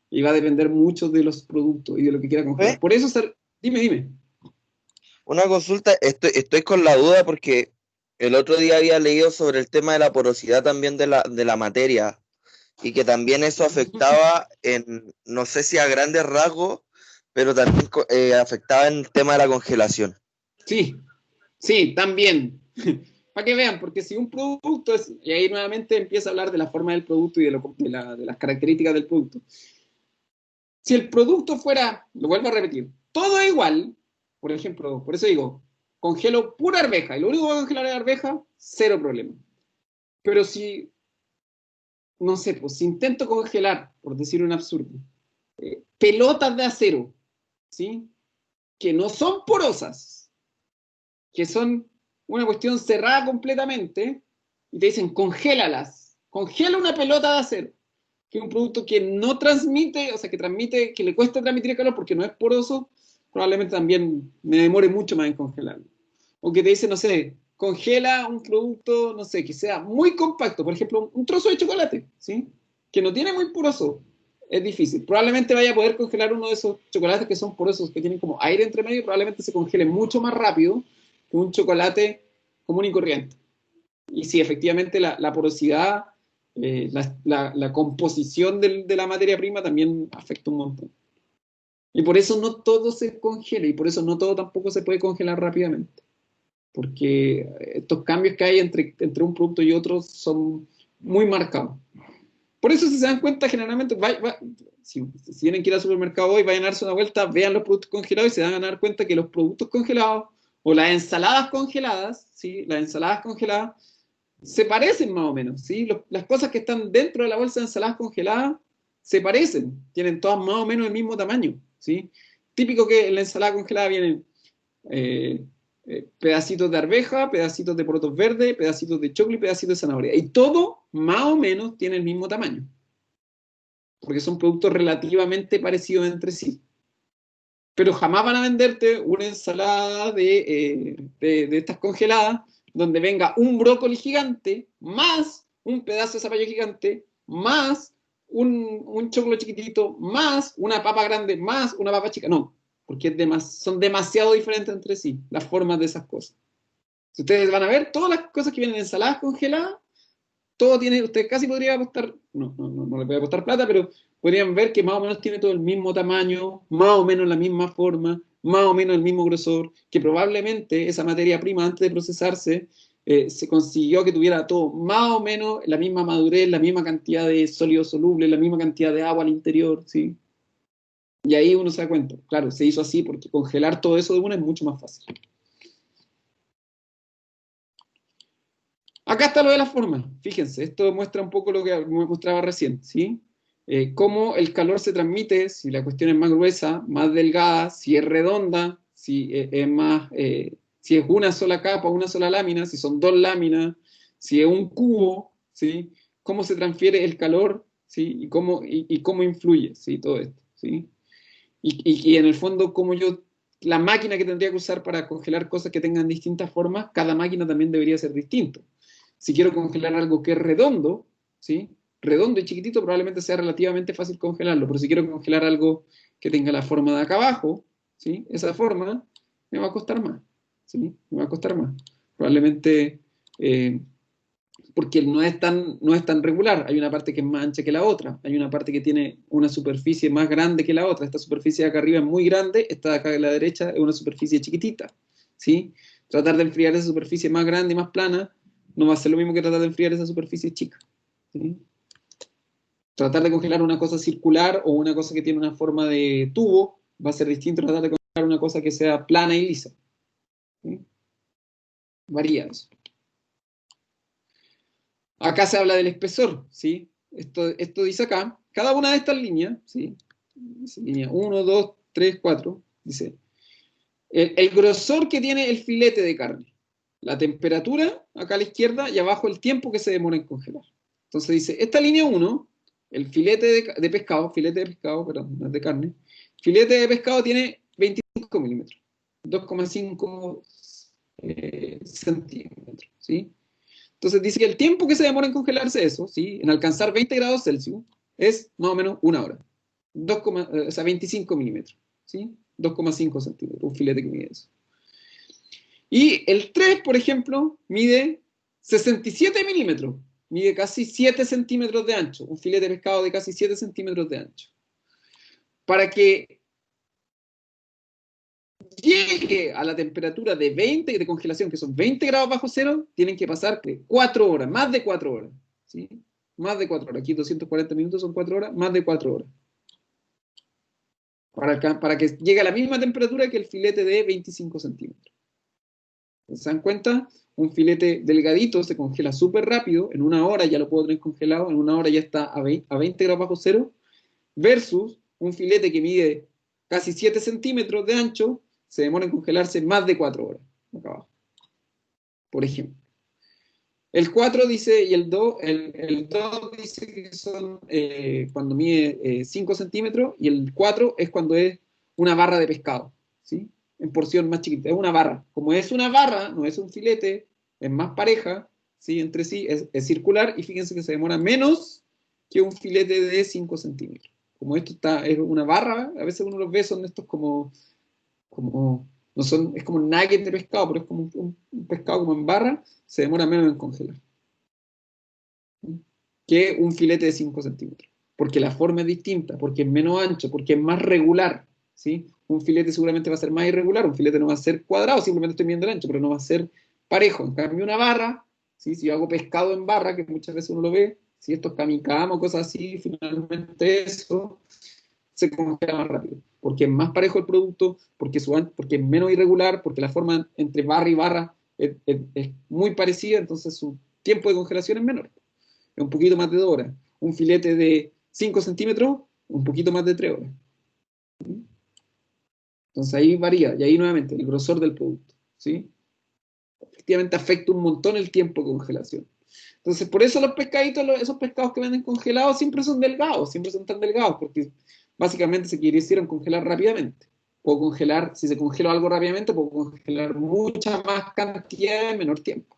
Y va a depender mucho de los productos y de lo que quiera congelar. Por eso, dime. Una consulta, estoy con la duda porque el otro día había leído sobre el tema de la porosidad también de la materia y que también eso afectaba no sé si a grandes rasgos, pero también afectaba en el tema de la congelación. Sí, también. Para que vean, porque si un producto es, y ahí nuevamente empieza a hablar de la forma del producto y de las características del producto. Si el producto fuera, lo vuelvo a repetir, todo igual, por ejemplo, por eso digo, congelo pura arveja, y lo único que voy a congelar es arveja, cero problema. Pero si, no sé, pues si intento congelar, por decir un absurdo, pelotas de acero, ¿sí? Que no son porosas, que son una cuestión cerrada completamente, y te dicen, congélalas, congela una pelota de acero, que es un producto que no transmite, o sea, que le cuesta transmitir el calor porque no es poroso, probablemente también me demore mucho más en congelarlo. O que te dice, no sé, congela un producto, no sé, que sea muy compacto, por ejemplo, un trozo de chocolate, ¿sí? Que no tiene muy poroso, es difícil. Probablemente vaya a poder congelar uno de esos chocolates que son porosos, que tienen como aire entre medio, probablemente se congele mucho más rápido que un chocolate común y corriente. Y sí, efectivamente la porosidad, la composición de la materia prima también afecta un montón. Y por eso no todo se congela y por eso no todo tampoco se puede congelar rápidamente. Porque estos cambios que hay entre un producto y otro son muy marcados. Por eso, si se dan cuenta, generalmente, si tienen que ir al supermercado hoy, vayan a darse una vuelta, vean los productos congelados y se van a dar cuenta que los productos congelados o las ensaladas congeladas, ¿sí? Las ensaladas congeladas se parecen más o menos, ¿sí? Las cosas que están dentro de la bolsa de ensaladas congeladas se parecen, tienen todas más o menos el mismo tamaño, ¿sí? Típico que en la ensalada congelada vienen pedacitos de arveja, pedacitos de porotos verdes, pedacitos de choclo y pedacitos de zanahoria. Y todo más o menos tiene el mismo tamaño, porque son productos relativamente parecidos entre sí. Pero jamás van a venderte una ensalada de estas congeladas donde venga un brócoli gigante, más un pedazo de zapallo gigante, más un choclo chiquitito, más una papa grande, más una papa chica. No, porque son demasiado diferentes entre sí, las formas de esas cosas. Si ustedes van a ver, todas las cosas que vienen en ensaladas congeladas, todo tiene, usted casi podría apostar, no le voy a apostar plata, pero podrían ver que más o menos tiene todo el mismo tamaño, más o menos la misma forma, más o menos el mismo grosor, que probablemente esa materia prima antes de procesarse se consiguió que tuviera todo más o menos la misma madurez, la misma cantidad de sólido soluble, la misma cantidad de agua al interior, ¿sí? Y ahí uno se da cuenta, claro, se hizo así porque congelar todo eso de una es mucho más fácil. Acá está lo de la forma, fíjense, esto muestra un poco lo que me mostraba recién, ¿sí? Cómo el calor se transmite, si la cuestión es más gruesa, más delgada, si es redonda, si es más, si es una sola capa, una sola lámina, si son dos láminas, si es un cubo, ¿sí? Cómo se transfiere el calor, ¿sí? Y cómo influye, ¿sí? Todo esto, ¿sí? Y en el fondo, la máquina que tendría que usar para congelar cosas que tengan distintas formas, cada máquina también debería ser distinto. Si quiero congelar algo que es redondo, ¿sí? Redondo y chiquitito, probablemente sea relativamente fácil congelarlo, pero si quiero congelar algo que tenga la forma de acá abajo, ¿sí? Esa forma me va a costar más, ¿sí? Me va a costar más. Probablemente porque no es tan regular. Hay una parte que es más ancha que la otra, hay una parte que tiene una superficie más grande que la otra. Esta superficie de acá arriba es muy grande, esta de acá a la derecha es una superficie chiquitita, ¿sí? Tratar de enfriar esa superficie más grande y más plana no va a ser lo mismo que tratar de enfriar esa superficie chica, ¿sí? Tratar de congelar una cosa circular o una cosa que tiene una forma de tubo va a ser distinto a tratar de congelar una cosa que sea plana y lisa, ¿sí? Varía eso. Acá se habla del espesor, ¿sí? Esto dice acá, cada una de estas líneas, ¿sí? Dice línea 1, 2, 3, 4, dice, el grosor que tiene el filete de carne, la temperatura, acá a la izquierda, y abajo el tiempo que se demora en congelar. Entonces dice, esta línea 1, el filete de pescado, perdón, no es de carne, filete de pescado tiene 25 milímetros, 2,5 centímetros, ¿sí? Entonces dice que el tiempo que se demora en congelarse eso, ¿sí? En alcanzar 20 grados Celsius, es más o menos una hora. 25 milímetros, ¿sí? 2,5 centímetros, un filete que mide eso. Y el 3, por ejemplo, mide 67 milímetros, mide casi 7 centímetros de ancho, un filete de pescado de casi 7 centímetros de ancho. Para que llegue a la temperatura de 20 de congelación, que son 20 grados bajo cero, tienen que pasar 4 horas, más de 4 horas, ¿sí? Más de 4 horas. Aquí 240 minutos son 4 horas, más de 4 horas. Para que llegue a la misma temperatura que el filete de 25 centímetros. ¿Se dan cuenta? Un filete delgadito se congela súper rápido, en una hora ya lo puedo tener congelado, en una hora ya está a 20 grados bajo cero, versus un filete que mide casi 7 centímetros de ancho, se demora en congelarse más de 4 horas, acá abajo, por ejemplo. El 4 dice, y el 2 dice que son cuando mide 5 centímetros, y el 4 es cuando es una barra de pescado, ¿sí? En porción más chiquita, es una barra. Como es una barra, no es un filete, es más pareja, ¿sí? Entre sí, es circular, y fíjense que se demora menos que un filete de 5 centímetros. Como esto es una barra, a veces uno los ve, son estos como no son, es como un nugget de pescado, pero es como un pescado como en barra, se demora menos en congelar que un filete de 5 centímetros. Porque la forma es distinta, porque es menos ancho, porque es más regular, ¿sí? Un filete seguramente va a ser más irregular, un filete no va a ser cuadrado, simplemente estoy viendo el ancho, pero no va a ser parejo. En cambio, una barra, ¿sí? Si yo hago pescado en barra, que muchas veces uno lo ve, si esto es kamikama o cosas así, finalmente eso se congela más rápido, porque es más parejo el producto, porque es menos irregular, porque la forma entre barra y barra es muy parecida, entonces su tiempo de congelación es menor, es un poquito más de 2 horas. Un filete de 5 centímetros, un poquito más de 3 horas. Entonces ahí varía, y ahí nuevamente el grosor del producto, ¿sí? efectivamente afecta un montón el tiempo de congelación. Entonces, por eso los pescaditos, esos pescados que venden congelados siempre son delgados, siempre son tan delgados, porque básicamente se quisieron congelar rápidamente. Puedo congelar, si se congela algo rápidamente, puedo congelar mucha más cantidad en menor tiempo.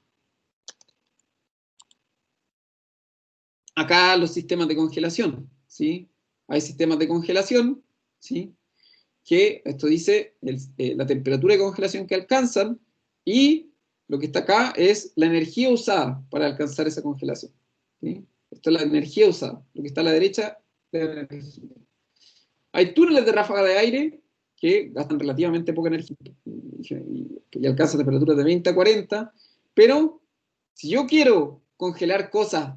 Acá los sistemas de congelación, ¿sí? Hay sistemas de congelación, ¿sí? Que esto dice la temperatura de congelación que alcanzan y lo que está acá es la energía usada para alcanzar esa congelación, ¿sí? Esto es la energía usada. Lo que está a la derecha es la energía. Hay túneles de ráfaga de aire que gastan relativamente poca energía y alcanzan temperaturas de 20 a 40, pero si yo quiero congelar cosas,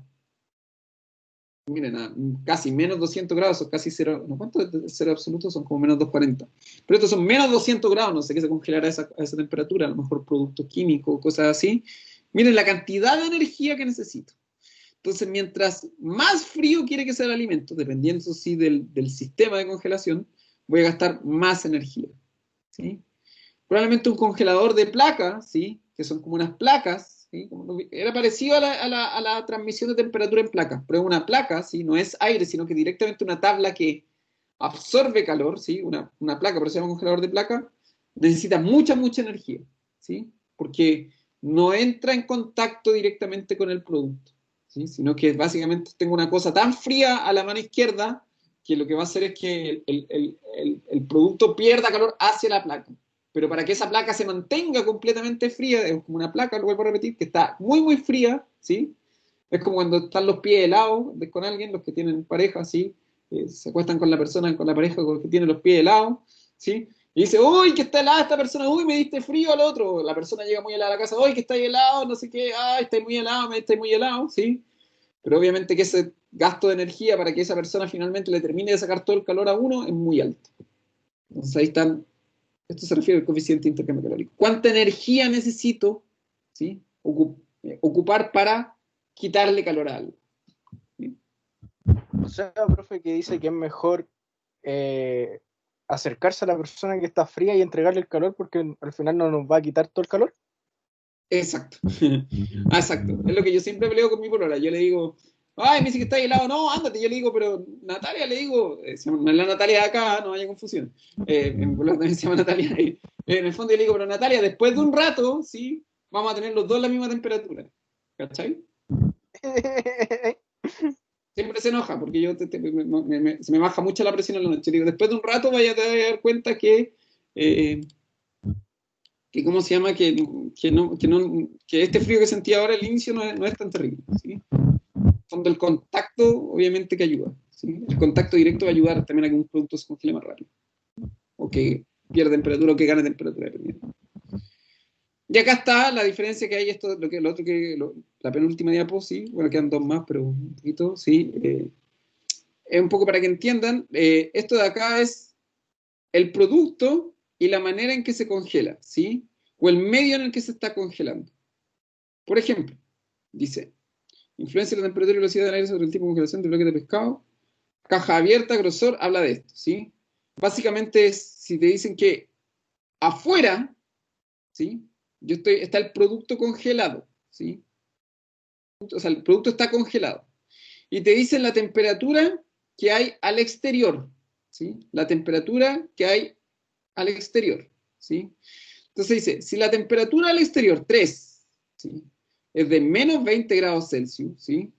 miren, casi menos 200 grados, son casi cero, ¿no? ¿Cuánto es cero absoluto? Son como menos 240. Pero estos son menos 200 grados, no sé qué se congelará a esa temperatura, a lo mejor productos químicos, cosas así. Miren la cantidad de energía que necesito. Entonces, mientras más frío quiere que sea el alimento, dependiendo sí del sistema de congelación, voy a gastar más energía, ¿sí? Probablemente un congelador de placas, ¿sí? Que son como unas placas, ¿sí? Era parecido a la transmisión de temperatura en placas, pero es una placa, ¿sí? No es aire, sino que directamente una tabla que absorbe calor, ¿sí? Una placa, por eso se llama congelador de placa, necesita mucha energía, ¿sí? Porque no entra en contacto directamente con el producto, ¿sí? Sino que básicamente tengo una cosa tan fría a la mano izquierda que lo que va a hacer es que el producto pierda calor hacia la placa. Pero para que esa placa se mantenga completamente fría, es como una placa, lo vuelvo a repetir, que está muy fría, ¿sí? Es como cuando están los pies helados con alguien, los que tienen pareja, ¿sí? Se acuestan con la persona, con la pareja que tiene los pies helados, ¿sí? Y dice, uy, que está helada esta persona, uy, me diste frío al otro. La persona llega muy helada a la casa, uy, que está helado, no sé qué, ay, está muy helado, me está muy helado, ¿sí? Pero obviamente que ese gasto de energía para que esa persona finalmente le termine de sacar todo el calor a uno es muy alto. Entonces ahí están. Esto se refiere al coeficiente de intercambio calórico. ¿Cuánta energía necesito, ¿sí? ocupar para quitarle calor a algo? ¿Sí? O sea, profe, que dice que es mejor acercarse a la persona que está fría y entregarle el calor porque al final no nos va a quitar todo el calor. Exacto. Exacto. Es lo que yo siempre peleo con mi polola. Yo le digo, ay, me dice que está helado. No, ándate. Yo le digo, pero Natalia, le digo, no es la Natalia de acá, no haya confusión. Mi polola también se llama Natalia. En el fondo yo le digo, pero Natalia, después de un rato, sí, vamos a tener los dos la misma temperatura. ¿Cachai? Siempre se enoja porque yo se me baja mucho la presión en la noche. Digo, después de un rato vaya a dar cuenta que ¿cómo se llama? Que este frío que sentí ahora al inicio no es tan terrible, ¿sí? Cuando el contacto, obviamente, que ayuda, ¿sí? El contacto directo va a ayudar también a que un producto se congele más rápido, o que pierda temperatura o que gane temperatura, dependiendo. Y acá está la diferencia que hay, la penúltima diapo, sí, bueno, quedan dos más, pero un poquito, sí. Es un poco para que entiendan, esto de acá es el producto y la manera en que se congela, ¿sí? O el medio en el que se está congelando. Por ejemplo, dice, influencia de la temperatura y velocidad del aire sobre el tipo de congelación de bloques de pescado. Caja abierta, grosor, habla de esto, ¿sí? Básicamente es, si te dicen que afuera, ¿sí? Está el producto congelado, ¿sí? O sea, el producto está congelado. Y te dicen la temperatura que hay al exterior, ¿sí? La temperatura que hay al exterior, ¿sí? Entonces dice, si la temperatura al exterior, 3, ¿sí? es de menos 20 grados Celsius, ¿sí?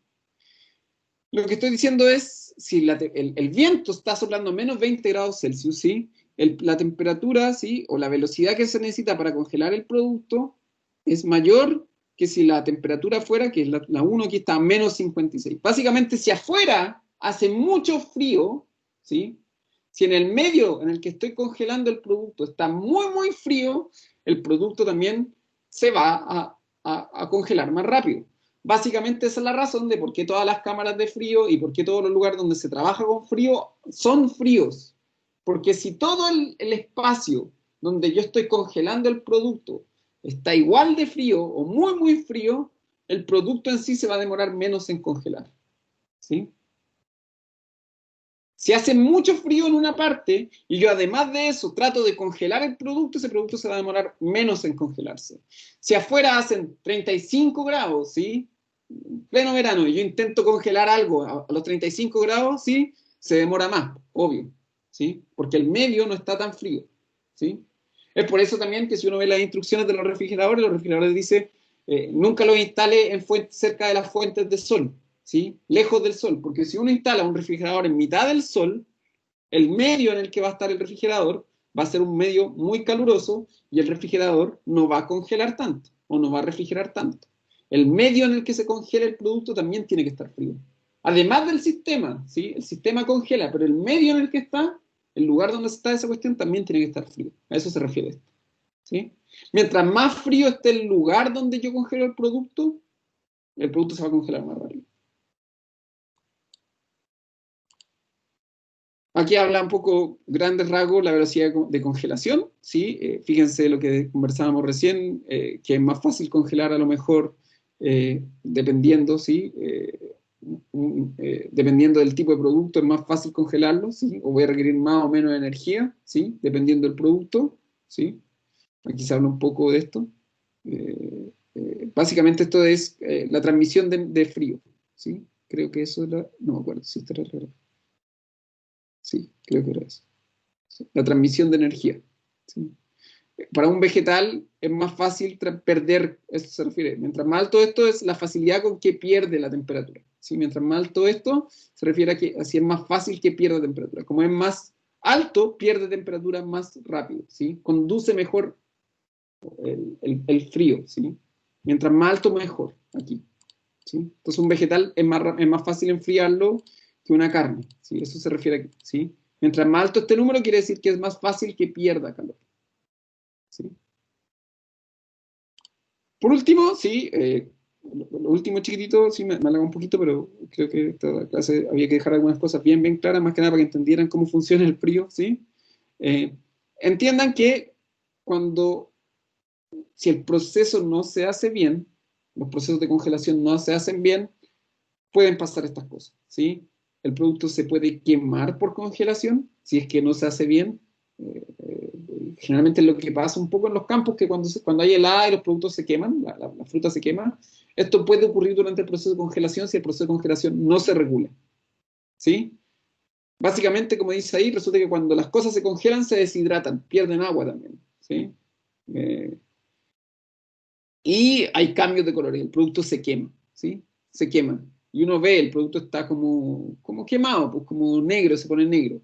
Lo que estoy diciendo es, si el viento está soplando menos 20 grados Celsius, ¿sí? La temperatura, ¿sí? O la velocidad que se necesita para congelar el producto es mayor que si la temperatura afuera, que es la 1, aquí está a menos 56. Básicamente, si afuera hace mucho frío, ¿sí? Si en el medio en el que estoy congelando el producto está muy frío, el producto también se va a congelar más rápido. Básicamente esa es la razón de por qué todas las cámaras de frío y por qué todos los lugares donde se trabaja con frío son fríos. Porque si todo el espacio donde yo estoy congelando el producto está igual de frío o muy frío, el producto en sí se va a demorar menos en congelar, ¿sí? Si hace mucho frío en una parte y yo además de eso trato de congelar el producto, ese producto se va a demorar menos en congelarse. Si afuera hacen 35 grados, ¿sí? Pleno verano, y yo intento congelar algo a los 35 grados, ¿sí? Se demora más, obvio, ¿sí? Porque el medio no está tan frío, ¿sí? Es por eso también que si uno ve las instrucciones de los refrigeradores dicen nunca los instale en cerca de las fuentes de sol, ¿sí? Lejos del sol, porque si uno instala un refrigerador en mitad del sol, el medio en el que va a estar el refrigerador va a ser un medio muy caluroso y el refrigerador no va a congelar tanto o no va a refrigerar tanto. El medio en el que se congela el producto también tiene que estar frío. Además del sistema, ¿sí? El sistema congela, pero el medio en el que está, el lugar donde está esa cuestión, también tiene que estar frío. A eso se refiere esto, ¿sí? Mientras más frío esté el lugar donde yo congelo el producto se va a congelar más rápido. Aquí habla un poco, grandes rasgos, la velocidad de congelación, ¿sí? Fíjense lo que conversábamos recién, que es más fácil congelar a lo mejor dependiendo, ¿sí? Dependiendo del tipo de producto, es más fácil congelarlo, ¿sí? O voy a requerir más o menos energía, ¿sí? Dependiendo del producto, ¿sí? Aquí se habla un poco de esto. Básicamente esto es la transmisión de frío, ¿sí? Creo que eso era, no me acuerdo si esto era el reloj. Sí, creo que era eso. Sí. La transmisión de energía. ¿Sí? Para un vegetal es más fácil perder, esto se refiere, mientras más alto esto es la facilidad con que pierde la temperatura. ¿Sí? Mientras más alto esto, se refiere a que así es más fácil que pierda temperatura. Como es más alto, pierde temperatura más rápido. ¿Sí? Conduce mejor el frío. ¿Sí? Mientras más alto, mejor. Aquí. ¿Sí? Entonces un vegetal es más fácil enfriarlo que una carne, ¿sí? Eso se refiere aquí, ¿sí? Mientras más alto este número, quiere decir que es más fácil que pierda calor, ¿sí? Por último, sí, lo último chiquitito, sí, me alargo un poquito, pero creo que esta clase había que dejar algunas cosas bien claras, más que nada para que entendieran cómo funciona el frío, ¿sí? Entiendan que si el proceso no se hace bien, los procesos de congelación no se hacen bien, pueden pasar estas cosas, ¿sí? El producto se puede quemar por congelación, si es que no se hace bien. Generalmente lo que pasa un poco en los campos, que cuando hay helada y los productos se queman, la fruta se quema, esto puede ocurrir durante el proceso de congelación si el proceso de congelación no se regula, ¿sí? Básicamente, como dice ahí, resulta que cuando las cosas se congelan, se deshidratan, pierden agua también, ¿sí? Y hay cambios de color y el producto se quema, ¿sí? Se quema. Y uno ve, el producto está como quemado, pues como negro, se pone negro.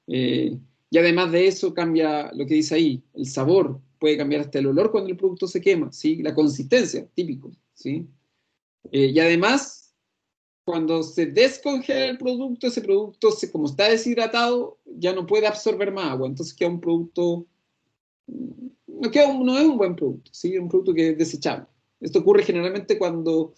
Y además de eso cambia lo que dice ahí, el sabor, puede cambiar hasta el olor cuando el producto se quema, ¿sí? La consistencia, típico, ¿sí? Y además, cuando se descongela el producto, ese producto, como está deshidratado, ya no puede absorber más agua, entonces queda un producto, no es un buen producto, ¿sí? Es un producto que es desechable. Esto ocurre generalmente cuando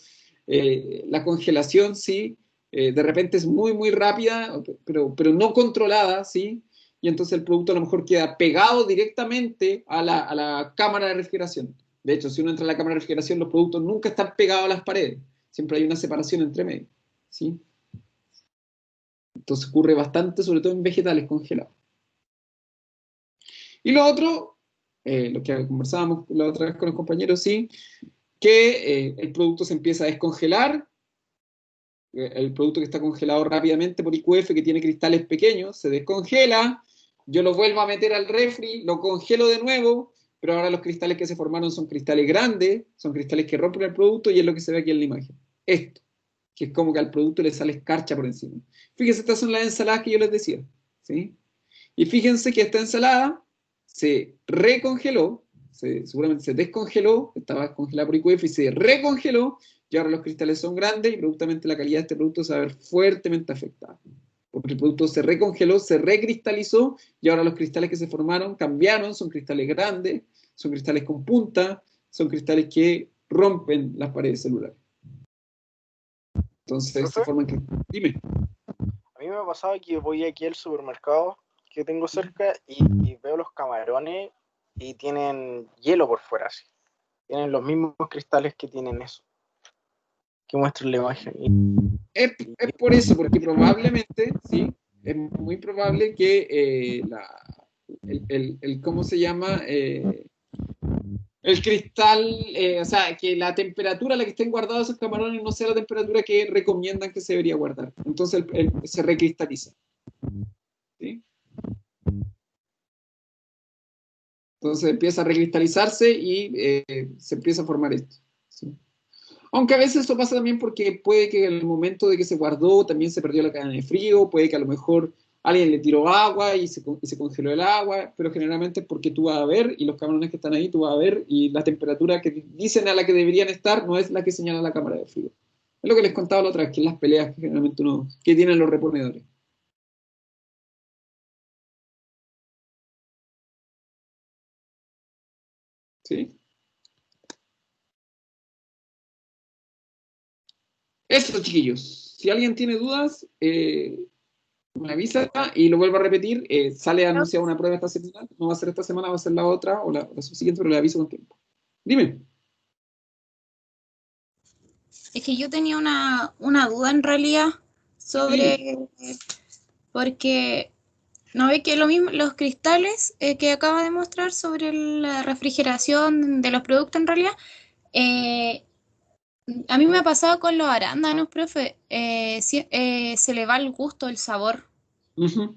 la congelación, ¿sí? De repente es muy, muy rápida, pero no controlada, ¿sí? Y entonces el producto a lo mejor queda pegado directamente a la cámara de refrigeración. De hecho, si uno entra a la cámara de refrigeración, los productos nunca están pegados a las paredes. Siempre hay una separación entre medio, ¿sí? Entonces ocurre bastante, sobre todo en vegetales congelados. Y lo otro, lo que conversábamos la otra vez con los compañeros, sí, que el producto se empieza a descongelar, el producto que está congelado rápidamente por IQF, que tiene cristales pequeños, se descongela, yo lo vuelvo a meter al refri, lo congelo de nuevo, pero ahora los cristales que se formaron son cristales grandes, son cristales que rompen el producto y es lo que se ve aquí en la imagen. Esto, que es como que al producto le sale escarcha por encima. Fíjense, estas son las ensaladas que yo les decía, ¿sí? Y fíjense que esta ensalada se recongeló, seguramente se descongeló, estaba congelada por IQF y se recongeló, y ahora los cristales son grandes y productamente la calidad de este producto se va a ver fuertemente afectada. Porque el producto se recongeló, se recristalizó y ahora los cristales que se formaron cambiaron, son cristales grandes, son cristales con punta, son cristales que rompen las paredes celulares. Entonces se forman cristales. Dime. A mí me ha pasado que voy aquí al supermercado que tengo cerca y veo los camarones y tienen hielo por fuera, así. Tienen los mismos cristales que tienen eso. Que muestran la imagen. Es por eso, porque probablemente, ¿sí? es muy probable que ¿cómo se llama? El cristal, o sea, que la temperatura a la que estén guardados esos camarones no sea la temperatura que recomiendan que se debería guardar. Entonces se recristaliza. ¿Sí? Entonces empieza a recristalizarse y se empieza a formar esto. ¿Sí? Aunque a veces eso pasa también porque puede que en el momento de que se guardó también se perdió la cadena de frío, puede que a lo mejor alguien le tiró agua y se congeló el agua, pero generalmente es porque tú vas a ver, y los camarones que están ahí tú vas a ver, y la temperatura que dicen a la que deberían estar no es la que señala la cámara de frío. Es lo que les contaba la otra vez, que en las peleas que generalmente que tienen los reponedores. ¿Sí? Eso, chiquillos. Si alguien tiene dudas, me avisa y lo vuelvo a repetir. Sale anunciada una prueba esta semana. No va a ser esta semana, va a ser la otra o la subsiguiente, pero le aviso con tiempo. Dime. Es que yo tenía una duda en realidad sobre, porque no ve que lo mismo, los cristales que acaba de mostrar sobre la refrigeración de los productos en realidad, a mí me ha pasado con los arándanos, profe, se le va el gusto, el sabor, Uh-huh.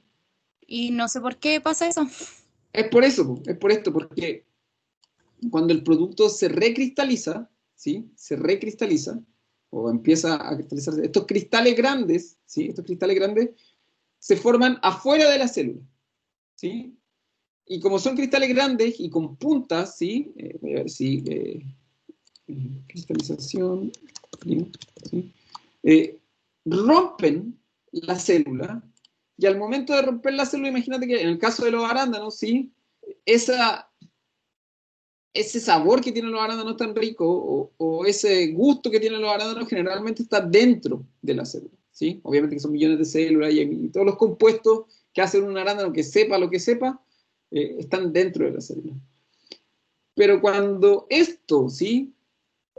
y no sé por qué pasa eso. Es por eso, es por esto, porque cuando el producto se recristaliza, ¿sí? Se recristaliza, o empieza a cristalizarse, estos cristales grandes, ¿sí? Estos cristales grandes se forman afuera de la célula, ¿sí? Y como son cristales grandes y con puntas, ¿sí? Voy a ver si... cristalización, ¿sí? Rompen la célula, y al momento de romper la célula, imagínate que en el caso de los arándanos, ¿sí? Ese sabor que tienen los arándanos tan rico, o ese gusto que tienen los arándanos, generalmente está dentro de la célula, ¿sí? Obviamente que son millones de células y todos los compuestos que hacen un arándano que sepa lo que sepa, están dentro de la célula. Pero cuando esto, ¿sí?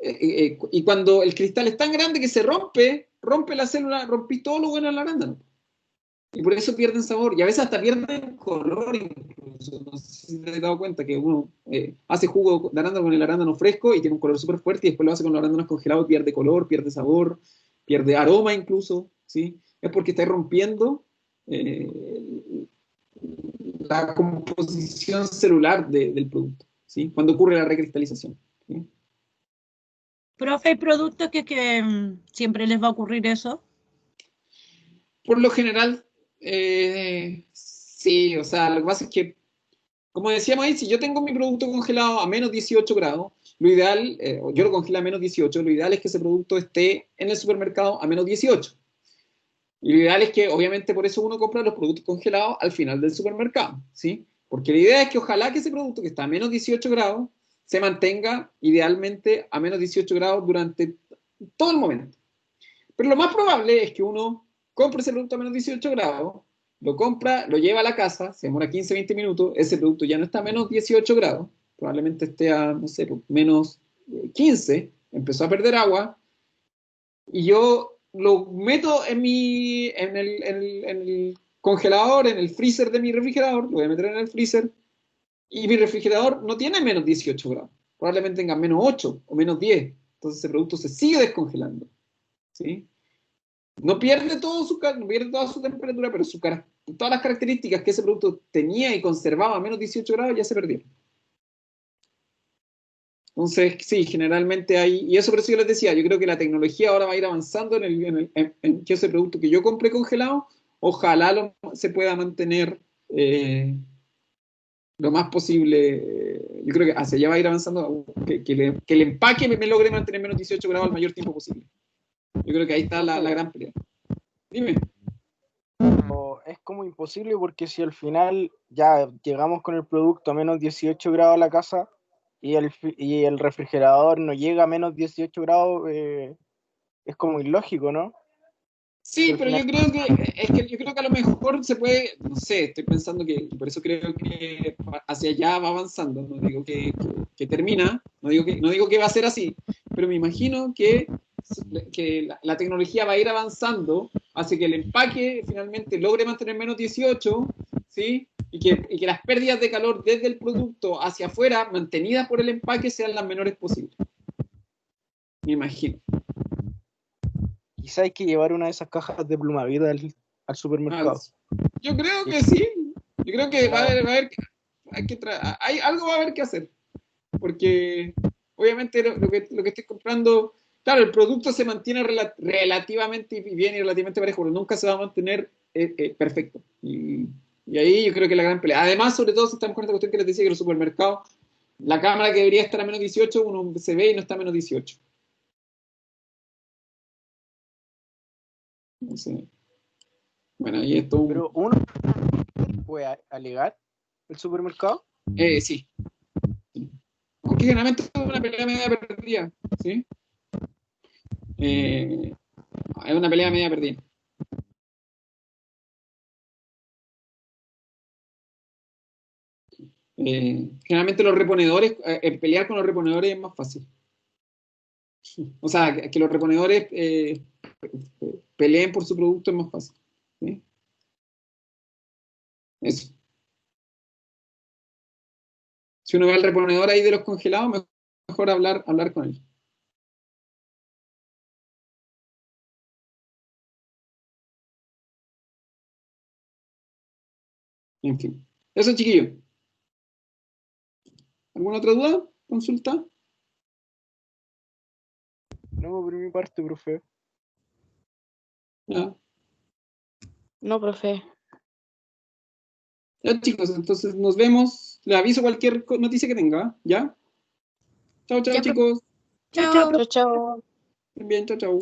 Y cuando el cristal es tan grande que se rompe la célula, rompí todo lo bueno del arándano. Y por eso pierden sabor, y a veces hasta pierden color incluso. No sé si te has dado cuenta que uno hace jugo de arándano con el arándano fresco y tiene un color súper fuerte, y después lo hace con los arándanos congelados y pierde color, pierde sabor, pierde aroma incluso, ¿sí? Es porque está rompiendo la composición celular del producto, ¿sí? Cuando ocurre la recristalización, ¿sí? Profe, ¿hay productos que siempre les va a ocurrir eso? Por lo general, sí, o sea, lo que pasa es que, como decíamos ahí, si yo tengo mi producto congelado a menos 18 grados, lo ideal, yo lo congelo a menos 18, lo ideal es que ese producto esté en el supermercado a menos 18. Y lo ideal es que, obviamente, por eso uno compra los productos congelados al final del supermercado, ¿sí? Porque la idea es que ojalá que ese producto que está a menos 18 grados se mantenga idealmente a menos 18 grados durante todo el momento. Pero lo más probable es que uno compre ese producto a menos 18 grados, lo compra, lo lleva a la casa, se demora 15, 20 minutos, ese producto ya no está a menos 18 grados, probablemente esté a, no sé, menos 15, empezó a perder agua, y yo lo meto en el congelador, en el freezer de mi refrigerador, lo voy a meter en el freezer, y mi refrigerador no tiene menos 18 grados, probablemente tenga menos 8 o menos 10, entonces ese producto se sigue descongelando, ¿sí? No pierde no pierde toda su temperatura, pero todas las características que ese producto tenía y conservaba a menos 18 grados ya se perdieron. Entonces, sí, generalmente hay, y eso por eso yo les decía, yo creo que la tecnología ahora va a ir avanzando en que ese producto que yo compré congelado, ojalá se pueda mantener lo más posible. Yo creo que hacia allá va a ir avanzando, que el empaque me logre mantener menos 18 grados al mayor tiempo posible. Yo creo que ahí está la gran pelea. Dime. Es como imposible, porque si al final ya llegamos con el producto a menos 18 grados a la casa y el refrigerador no llega a menos 18 grados, es como ilógico, ¿no? Sí, pero yo creo que a lo mejor se puede, no sé, estoy pensando que, por eso creo que hacia allá va avanzando, no digo que termina, no digo que va a ser así, pero me imagino que la tecnología va a ir avanzando hace que el empaque finalmente logre mantener menos 18, ¿sí? Y que las pérdidas de calor desde el producto hacia afuera, mantenidas por el empaque, sean las menores posibles. Me imagino. Quizá hay que llevar una de esas cajas de Plumavit al supermercado. Yo creo que sí. Yo creo que algo va a haber que hacer. Porque obviamente lo que estoy comprando, claro, el producto se mantiene relativamente bien y relativamente parejo, pero nunca se va a mantener perfecto. Y ahí yo creo que es la gran pelea. Además, sobre todo si estamos con esta cuestión que les decía, que los supermercados, la cámara que debería estar a menos 18, uno se ve y no está a menos 18. Entonces, bueno, ahí esto. Pero uno puede alegar el supermercado. Sí. Aunque generalmente es una pelea media perdida, ¿sí? Es una pelea media perdida. Generalmente los reponedores, pelear con los reponedores es más fácil. O sea, que los reponedores peleen por su producto es más fácil. ¿Sí? Eso. Si uno ve al reponedor ahí de los congelados, mejor hablar con él. En fin. Eso, chiquillo. ¿Alguna otra duda? ¿Consulta? No, por mi parte, profe. Ya. No, profe. Ya, chicos, entonces nos vemos. Les aviso cualquier noticia que tenga, ¿ya? Chao, chao, Ya, chicos. Chao, chao. Chao, chao. Bien, chao, chao.